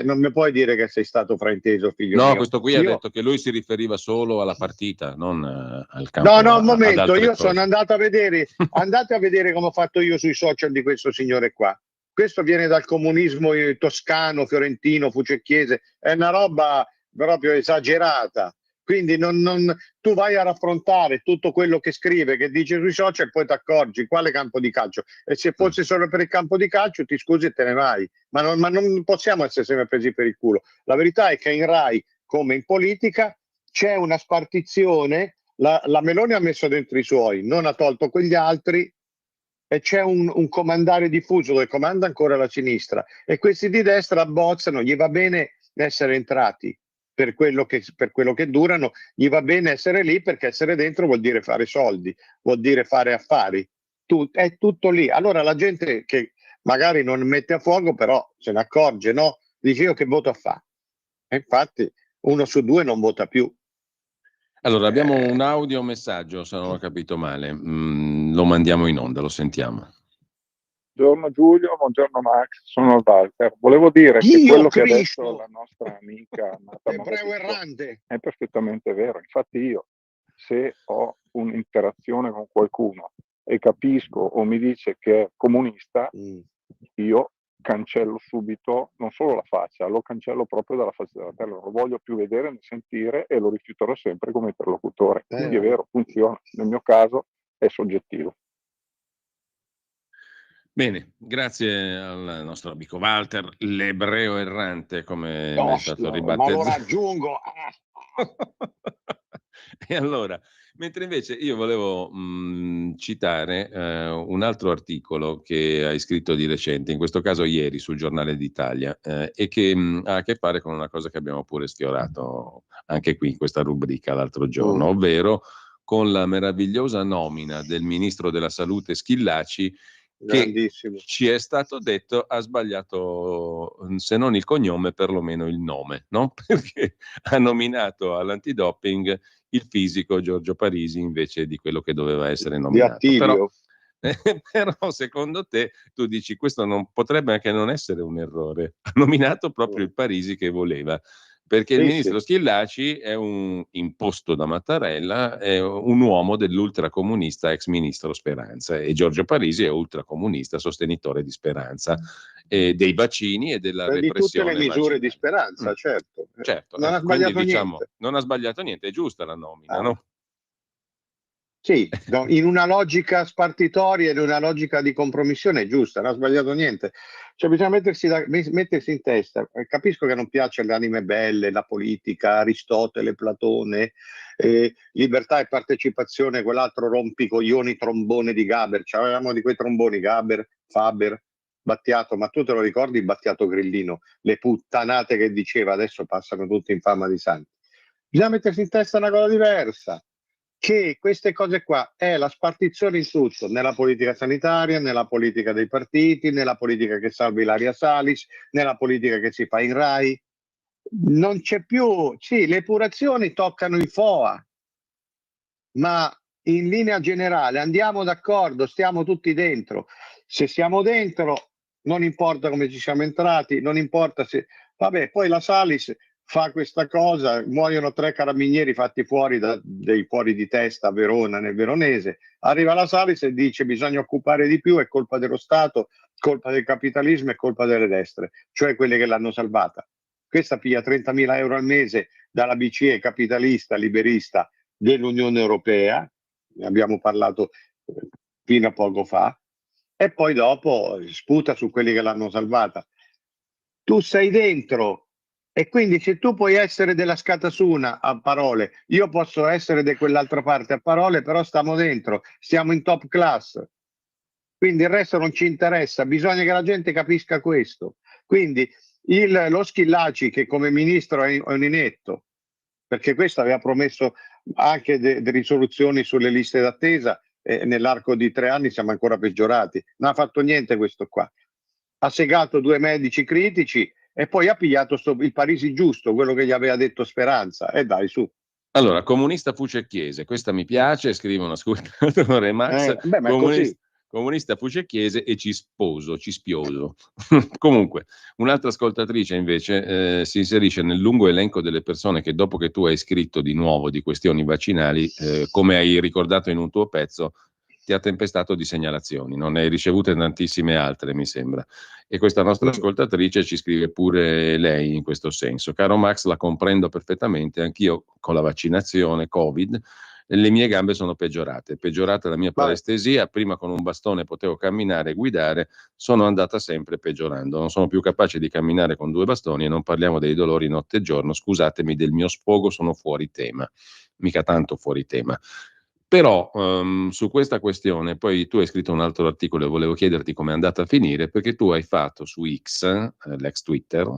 Non mi puoi dire che sei stato frainteso, figlio mio. No, questo qui ha detto che lui si riferiva solo alla partita, non al campo. No, un momento, io cose. sono andato a vedere, andate a vedere come ho fatto io sui social di questo signore qua. Questo viene dal comunismo toscano, fiorentino, fucecchiese, è una roba proprio esagerata. Quindi tu vai a raffrontare tutto quello che scrive, che dice sui social, poi ti accorgi quale campo di calcio. E se fosse solo per il campo di calcio ti scusi e te ne vai. Ma non possiamo essere sempre presi per il culo. La verità è che in Rai, come in politica, c'è una spartizione. La Meloni ha messo dentro i suoi, non ha tolto quegli altri, e c'è un comandare diffuso dove comanda ancora la sinistra, e questi di destra abbozzano, gli va bene essere entrati per quello che durano, gli va bene essere lì perché essere dentro vuol dire fare soldi, vuol dire fare affari, è tutto lì. Allora la gente che magari non mette a fuoco però se ne accorge, no? Dice io che voto a fa? E infatti 1 su 2 non vota più. Allora, abbiamo un audio messaggio, se non ho capito male. Lo mandiamo in onda, lo sentiamo. Buongiorno Giulio, buongiorno Max, sono Walter. Volevo dire che quello che ha detto la nostra amica è perfettamente vero. Infatti io, se ho un'interazione con qualcuno e capisco o mi dice che è comunista, io cancello subito non solo la faccia, lo cancello proprio dalla faccia della terra, non lo voglio più vedere né sentire e lo rifiuterò sempre come interlocutore. Quindi è vero, funziona. Nel mio caso è soggettivo. Bene, grazie al nostro amico Walter, l'ebreo errante, come è stato ribattezzato. Ma lo raggiungo. E allora, Mentre invece io volevo citare un altro articolo che hai scritto di recente, in questo caso ieri sul Giornale d'Italia, e che ha a che fare con una cosa che abbiamo pure sfiorato anche qui in questa rubrica l'altro giorno, ovvero con la meravigliosa nomina del ministro della Salute Schillaci, che grandissimo. ci è stato detto ha sbagliato, se non il cognome, perlomeno il nome, no? Perché ha nominato all'antidoping il fisico Giorgio Parisi invece di quello che doveva essere Di nominato. Attilio. Però secondo te, tu dici, questo non potrebbe anche non essere un errore. Ha nominato proprio il Parisi che voleva, perché il Sì, ministro sì. Schillaci è un imposto da Mattarella, è un uomo dell'ultracomunista ex ministro Speranza, e Giorgio Parisi è ultracomunista sostenitore di Speranza, dei vaccini e della Di tutte le repressione misure di vaccinale. Speranza, certo. Certo, Non ha quindi sbagliato diciamo, niente. non ha sbagliato niente, è giusta la nomina, Ah. no? Sì, in una logica spartitoria, in una logica di compromissione è giusta, non ha sbagliato niente. Cioè bisogna mettersi in testa. Capisco che non piace le anime belle, la politica, Aristotele, Platone, libertà e partecipazione, quell'altro rompicoglioni trombone di Gaber. Avevamo di quei tromboni Gaber, Faber, Battiato, ma tu te lo ricordi Battiato Grillino? Le puttanate che diceva, adesso passano tutti in fama di santi. Bisogna mettersi in testa una cosa diversa, che queste cose qua è la spartizione in tutto, nella politica sanitaria, nella politica dei partiti, nella politica che salva Ilaria Salis, nella politica che si fa in Rai. Non c'è più, sì, le epurazioni toccano i FOA, ma in linea generale andiamo d'accordo, stiamo tutti dentro. Se siamo dentro, non importa come ci siamo entrati, non importa se... Vabbè, poi la Salis fa questa cosa, muoiono 3 carabinieri fatti fuori dei fuori di testa a Verona, nel veronese, arriva la Salis e dice bisogna occupare di più, è colpa dello Stato, colpa del capitalismo, è colpa delle destre, cioè quelle che l'hanno salvata. Questa piglia 30.000 euro al mese dalla BCE capitalista, liberista dell'Unione Europea, ne abbiamo parlato fino a poco fa, e poi dopo sputa su quelli che l'hanno salvata. Tu sei dentro, e quindi se tu puoi essere della scatasuna a parole, io posso essere di quell'altra parte a parole, però stiamo dentro, stiamo in top class. Quindi il resto non ci interessa, bisogna che la gente capisca questo. Quindi lo Schillaci, che come ministro è un inetto, perché questo aveva promesso anche delle risoluzioni sulle liste d'attesa, e nell'arco di 3 anni siamo ancora peggiorati. Non ha fatto niente questo qua. Ha segato 2 medici critici e poi ha pigliato il Parisi giusto, quello che gli aveva detto Speranza. E dai, su. Allora, comunista Fuce e Chiese, questa mi piace, scrive un ascoltatore Max, Ma è così. Comunista Fuce e Chiese e ci spioso. Comunque, un'altra ascoltatrice invece si inserisce nel lungo elenco delle persone che dopo che tu hai scritto di nuovo di questioni vaccinali, come hai ricordato in un tuo pezzo, ti ha tempestato di segnalazioni, non ne hai ricevute tantissime altre, mi sembra. E questa nostra ascoltatrice ci scrive pure lei in questo senso. Caro Max, la comprendo perfettamente, anch'io con la vaccinazione Covid, le mie gambe sono peggiorate, è peggiorata la mia parestesia, prima con un bastone potevo camminare e guidare, sono andata sempre peggiorando, non sono più capace di camminare con 2 bastoni e non parliamo dei dolori notte e giorno, scusatemi del mio sfogo, sono fuori tema, mica tanto fuori tema. Però su questa questione, poi tu hai scritto un altro articolo e volevo chiederti come è andata a finire, perché tu hai fatto su X, l'ex Twitter,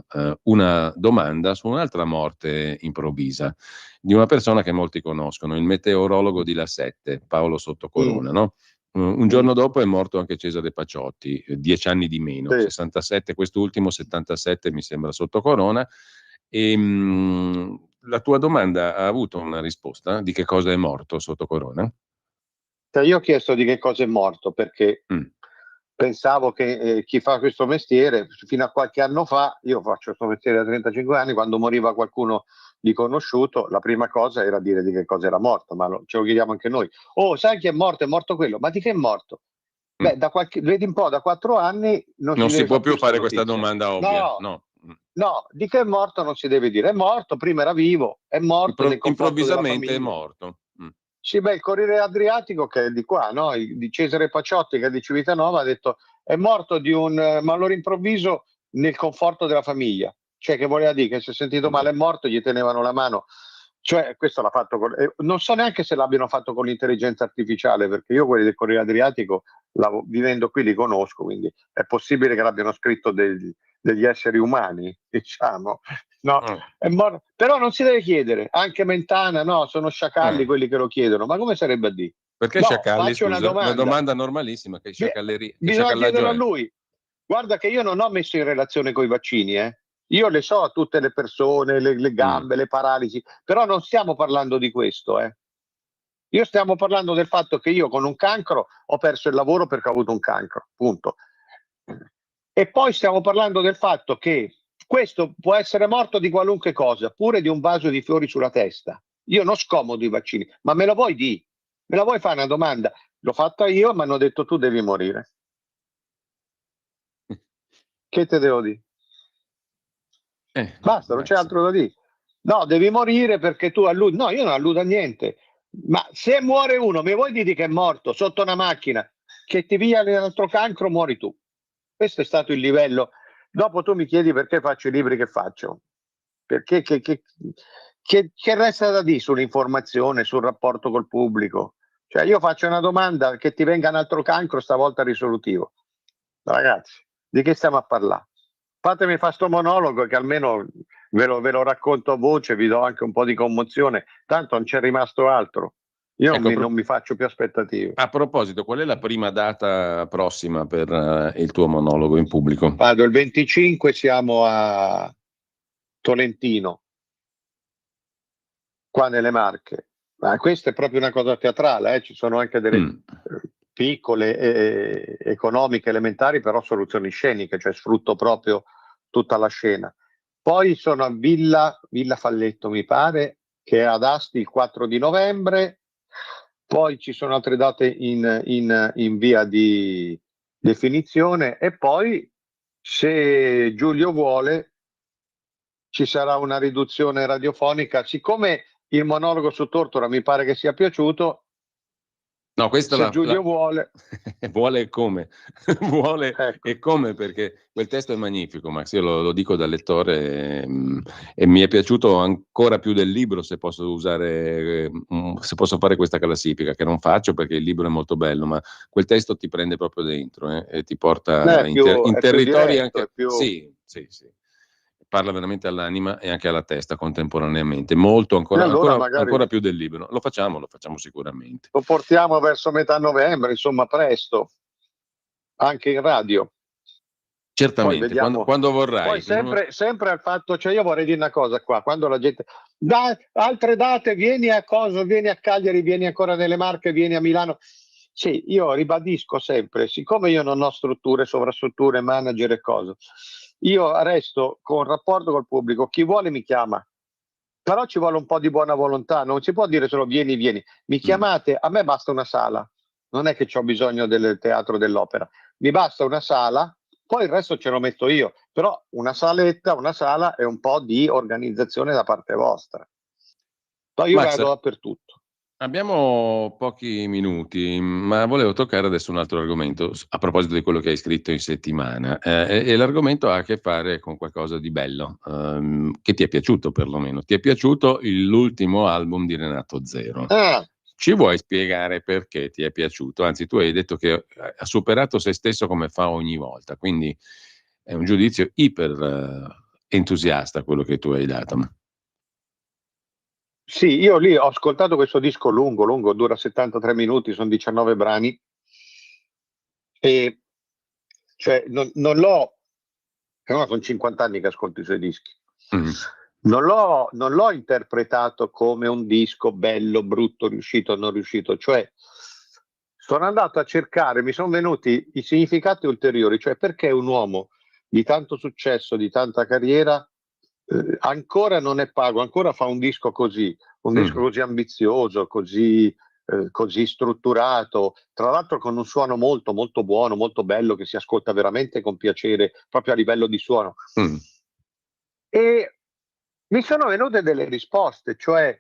una domanda su un'altra morte improvvisa di una persona che molti conoscono, il meteorologo di La Sette, Paolo Sottocorona, no? Un giorno dopo è morto anche Cesare Paciotti, 10 anni di meno, Sì. 67, quest'ultimo 77 mi sembra Sottocorona. E, la tua domanda ha avuto una risposta? Di che cosa è morto Sottocorona? Io ho chiesto di che cosa è morto perché pensavo che chi fa questo mestiere, fino a qualche anno fa, io faccio questo mestiere da 35 anni, quando moriva qualcuno di conosciuto, la prima cosa era dire di che cosa era morto, ma ce lo chiediamo anche noi. Oh, sai chi è morto? È morto quello, ma di che è morto? Beh, vedi un po', da 4 anni non si può deve più fare notizia. questa domanda ovvia, no. No, di che è morto non si deve dire. È morto, prima era vivo, è morto nel conforto della improvvisamente famiglia. è morto. Sì, beh, il Corriere Adriatico, che è di qua, no? Di Cesare Paciotti, che è di Civitanova, ha detto è morto di un malore improvviso nel conforto della famiglia. Cioè, che voleva dire che si è sentito male, è morto, gli tenevano la mano. Cioè, questo l'ha fatto non so neanche se l'abbiano fatto con l'intelligenza artificiale, perché io quelli del Corriere Adriatico, vivendo qui, li conosco, quindi è possibile che l'abbiano scritto degli esseri umani, diciamo. No, però non si deve chiedere, anche Mentana, no, sono sciacalli quelli che lo chiedono, ma come sarebbe a dire? Perché No, sciacalli, faccio scusa? una domanda normalissima, che sciacalleria. Che bisogna chiederlo a è? lui. Guarda che io non ho messo in relazione con i vaccini, Io le so a tutte le persone, le gambe, le paralisi, però non stiamo parlando di questo, Io stiamo parlando del fatto che io con un cancro ho perso il lavoro perché ho avuto un cancro, punto. E poi stiamo parlando del fatto che questo può essere morto di qualunque cosa, pure di un vaso di fiori sulla testa. Io non scomodo i vaccini, ma me lo vuoi dire? Me la vuoi fare una domanda? L'ho fatta io, mi hanno detto tu devi morire. Che te devo dire? Basta, non c'è altro da dire. No, devi morire perché tu alludi. No, io non alludo a niente. Ma se muore uno, mi vuoi dire che è morto sotto una macchina, che ti via l'altro cancro, muori tu. Questo è stato il livello. Dopo tu mi chiedi perché faccio i libri che faccio. Perché che resta da dire sull'informazione, sul rapporto col pubblico? Cioè io faccio una domanda, che ti venga un altro cancro, stavolta risolutivo. Ragazzi, di che stiamo a parlare? Fatemi fare sto monologo che almeno ve lo racconto a voce, vi do anche un po' di commozione, tanto non c'è rimasto altro. Io non mi faccio più aspettative. A proposito, qual è la prima data prossima per il tuo monologo in pubblico? Vado il 25, siamo a Tolentino, qua nelle Marche. Ma questa è proprio una cosa teatrale, ci sono anche delle piccole economiche elementari, però soluzioni sceniche, cioè sfrutto proprio tutta la scena. Poi sono a Villa Falletto, mi pare, che è ad Asti il 4 di novembre. Poi ci sono altre date in via di definizione e poi, se Giulio vuole, ci sarà una riduzione radiofonica. Siccome il monologo su Tortora mi pare che sia piaciuto, no, questa se Giulio vuole vuole come? Vuole ecco. E come, perché quel testo è magnifico, Max, io lo dico da lettore, e mi è piaciuto ancora più del libro, se posso usare, se posso fare questa classifica, che non faccio perché il libro è molto bello, ma quel testo ti prende proprio dentro, e ti porta in territori diretto, anche... Sì. Parla veramente all'anima e anche alla testa contemporaneamente, molto ancora più del libro. Lo facciamo sicuramente. Lo portiamo verso metà novembre, insomma presto, anche in radio. Certamente, quando vorrai. Poi sempre al fatto, cioè io vorrei dire una cosa qua, quando la gente altre date, vieni a Cagliari, vieni ancora nelle Marche, vieni a Milano. Sì, io ribadisco sempre, siccome io non ho strutture, sovrastrutture, manager e cose, io resto con rapporto col pubblico, chi vuole mi chiama, però ci vuole un po' di buona volontà, non si può dire solo vieni, mi chiamate, a me basta una sala, non è che ho bisogno del teatro dell'opera, mi basta una sala, poi il resto ce lo metto io, però una saletta, una sala e un po' di organizzazione da parte vostra. Poi io vado dappertutto. Abbiamo pochi minuti, ma volevo toccare adesso un altro argomento a proposito di quello che hai scritto in settimana, e l'argomento ha a che fare con qualcosa di bello, che ti è piaciuto perlomeno. Ti è piaciuto l'ultimo album di Renato Zero. Ci vuoi spiegare perché ti è piaciuto? Anzi, tu hai detto che ha superato se stesso come fa ogni volta, quindi è un giudizio iper entusiasta quello che tu hai dato. Sì, io lì ho ascoltato questo disco lungo, dura 73 minuti, sono 19 brani, e cioè non l'ho, sono 50 anni che ascolto i suoi dischi, non l'ho interpretato come un disco bello, brutto, riuscito o non riuscito, cioè sono andato a cercare, mi sono venuti i significati ulteriori, cioè perché un uomo di tanto successo, di tanta carriera, ancora non è pago, ancora fa un disco così ambizioso, così strutturato, tra l'altro con un suono molto molto buono, molto bello, che si ascolta veramente con piacere proprio a livello di suono. E mi sono venute delle risposte, cioè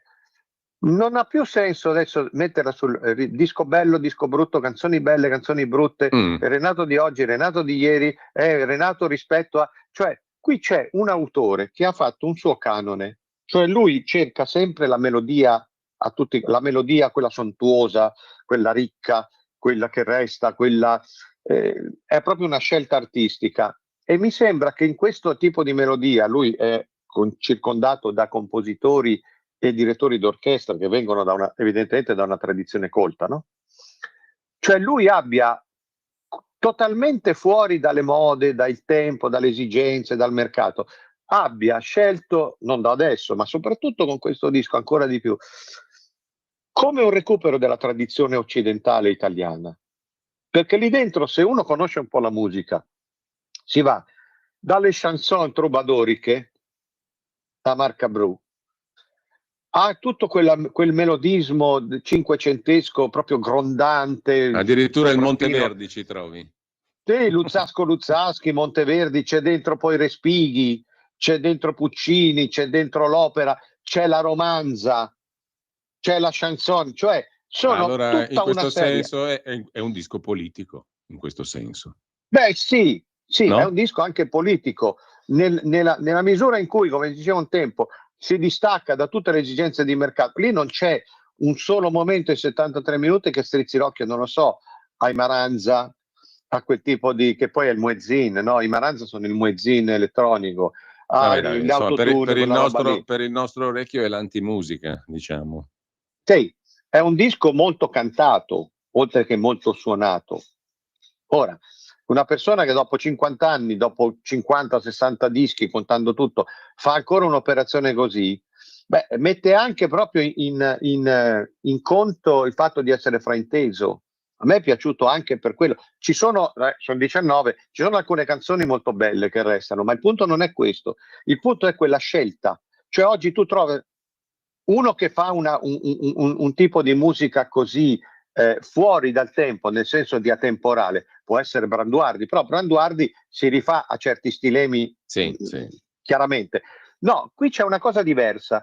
non ha più senso adesso metterla sul disco bello, disco brutto, canzoni belle, canzoni brutte, Renato di oggi, Renato di ieri, Renato rispetto a... Cioè, qui c'è un autore che ha fatto un suo canone Cioè lui cerca sempre la melodia la melodia, quella sontuosa, quella ricca, quella che resta, quella è proprio una scelta artistica. E mi sembra che in questo tipo di melodia lui è circondato da compositori e direttori d'orchestra che vengono evidentemente da una tradizione colta, no? Cioè lui abbia totalmente fuori dalle mode, dal tempo, dalle esigenze, dal mercato, abbia scelto, non da adesso, ma soprattutto con questo disco ancora di più, come un recupero della tradizione occidentale italiana. Perché lì dentro, se uno conosce un po' la musica, si va dalle chanson troubadouriche da Marc Bru a tutto quel melodismo cinquecentesco proprio grondante. Addirittura il Monteverdi ci trovi. Sì, Luzzaschi, Monteverdi, c'è dentro poi Respighi, c'è dentro Puccini, c'è dentro l'opera, c'è la romanza, c'è la chanson, cioè sono allora, tutta in questo una serie. senso è un disco politico, in questo senso. Beh sì, no? È un disco anche politico, nella misura in cui, come diceva un tempo, si distacca da tutte le esigenze di mercato. Lì non c'è un solo momento in 73 minuti che strizzi l'occhio, non lo so, ai Maranza, a quel tipo di, che poi è il muezzin, no? I Maranza sono il muezzin elettronico, Dai, l'autotune, per il nostro orecchio è l'antimusica, diciamo. Sì, è un disco molto cantato, oltre che molto suonato. Ora, una persona che dopo 50 anni, dopo 50-60 dischi, contando tutto, fa ancora un'operazione così, mette anche proprio in conto il fatto di essere frainteso. A me è piaciuto anche per quello. Sono 19, ci sono alcune canzoni molto belle che restano, ma il punto non è questo. Il punto è quella scelta. Cioè oggi tu trovi uno che fa un tipo di musica così fuori dal tempo, nel senso di atemporale, può essere Branduardi, però Branduardi si rifà a certi stilemi sì. chiaramente. No, qui c'è una cosa diversa,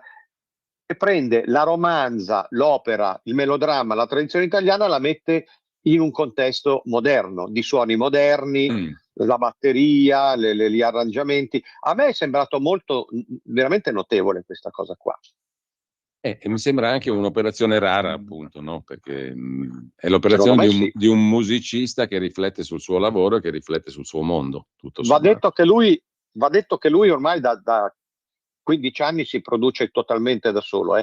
che prende la romanza, l'opera, il melodramma, la tradizione italiana, la mette in un contesto moderno, di suoni moderni, la batteria, gli arrangiamenti. A me è sembrato molto, veramente notevole questa cosa qua. E mi sembra anche un'operazione rara, appunto, no? Perché è l'operazione di un musicista che riflette sul suo lavoro e che riflette sul suo mondo. Va detto che lui ormai da 15 anni si produce totalmente da solo.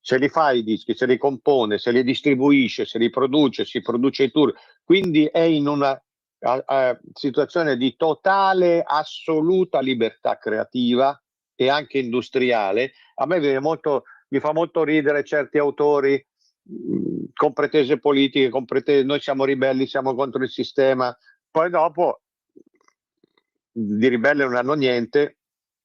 Se li fa i dischi, se li compone, se li distribuisce, se li produce, si produce i tour. Quindi è in una situazione di totale, assoluta libertà creativa e anche industriale. A me mi fa molto ridere certi autori con pretese politiche, noi siamo ribelli, siamo contro il sistema, poi dopo di ribelle non hanno niente.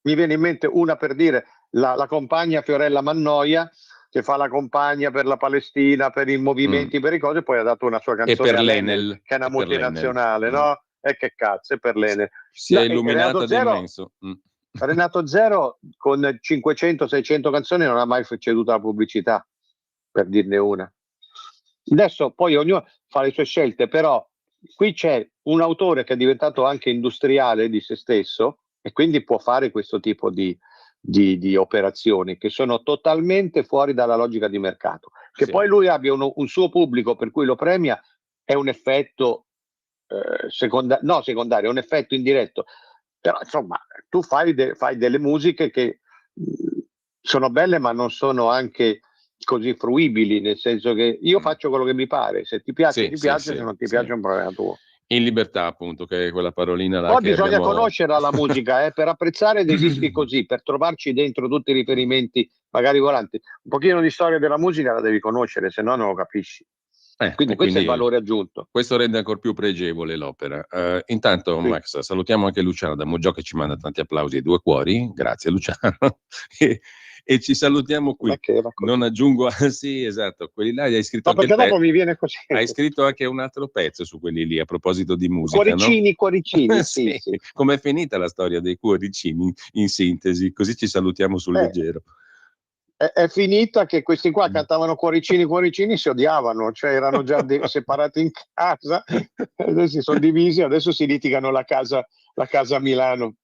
Mi viene in mente una, per dire, la compagna Fiorella Mannoia, che fa la compagna per la Palestina, per i movimenti, per le cose, poi ha dato una sua canzone a l'Enel, che è una multinazionale, no? E che cazzo, è per l'Enel. Si è illuminata d'immenso. Renato Zero con 500-600 canzoni non ha mai ceduto la pubblicità, per dirne una. Adesso poi ognuno fa le sue scelte, però qui c'è un autore che è diventato anche industriale di se stesso e quindi può fare questo tipo di operazioni che sono totalmente fuori dalla logica di mercato. Che poi lui abbia un suo pubblico per cui lo premia è un effetto secondario, è un effetto indiretto. Però insomma tu fai delle musiche che sono belle ma non sono anche così fruibili, nel senso che io faccio quello che mi pare, se ti piace ti piace, se non ti piace è un problema tuo. In libertà, appunto, che è quella parolina là. Poi bisogna conoscere la musica per apprezzare dei dischi così, per trovarci dentro tutti i riferimenti magari volanti. Un pochino di storia della musica la devi conoscere, se no non lo capisci. Quindi questo è il valore aggiunto. Questo rende ancora più pregevole l'opera. Intanto, sì. Max, salutiamo anche Luciano da Moggiò che ci manda tanti applausi e 2 cuori. Grazie Luciano. E ci salutiamo qui. Non aggiungo, sì, esatto, quelli là hai scritto anche dopo mi viene così. Hai scritto anche un altro pezzo su quelli lì a proposito di musica, cuoricini, sì. Com'è finita la storia dei cuoricini in sintesi? Così ci salutiamo sul leggero. È finita che questi qua cantavano cuoricini, si odiavano, cioè erano già separati in casa, adesso si sono divisi, adesso si litigano la casa a Milano.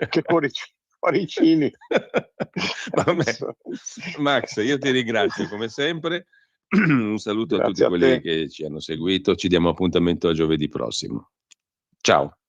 Che cuoricini. Paricini. Vabbè. Max, io ti ringrazio come sempre. Un saluto a tutti quelli che ci hanno seguito. Ci diamo appuntamento a giovedì prossimo. Ciao.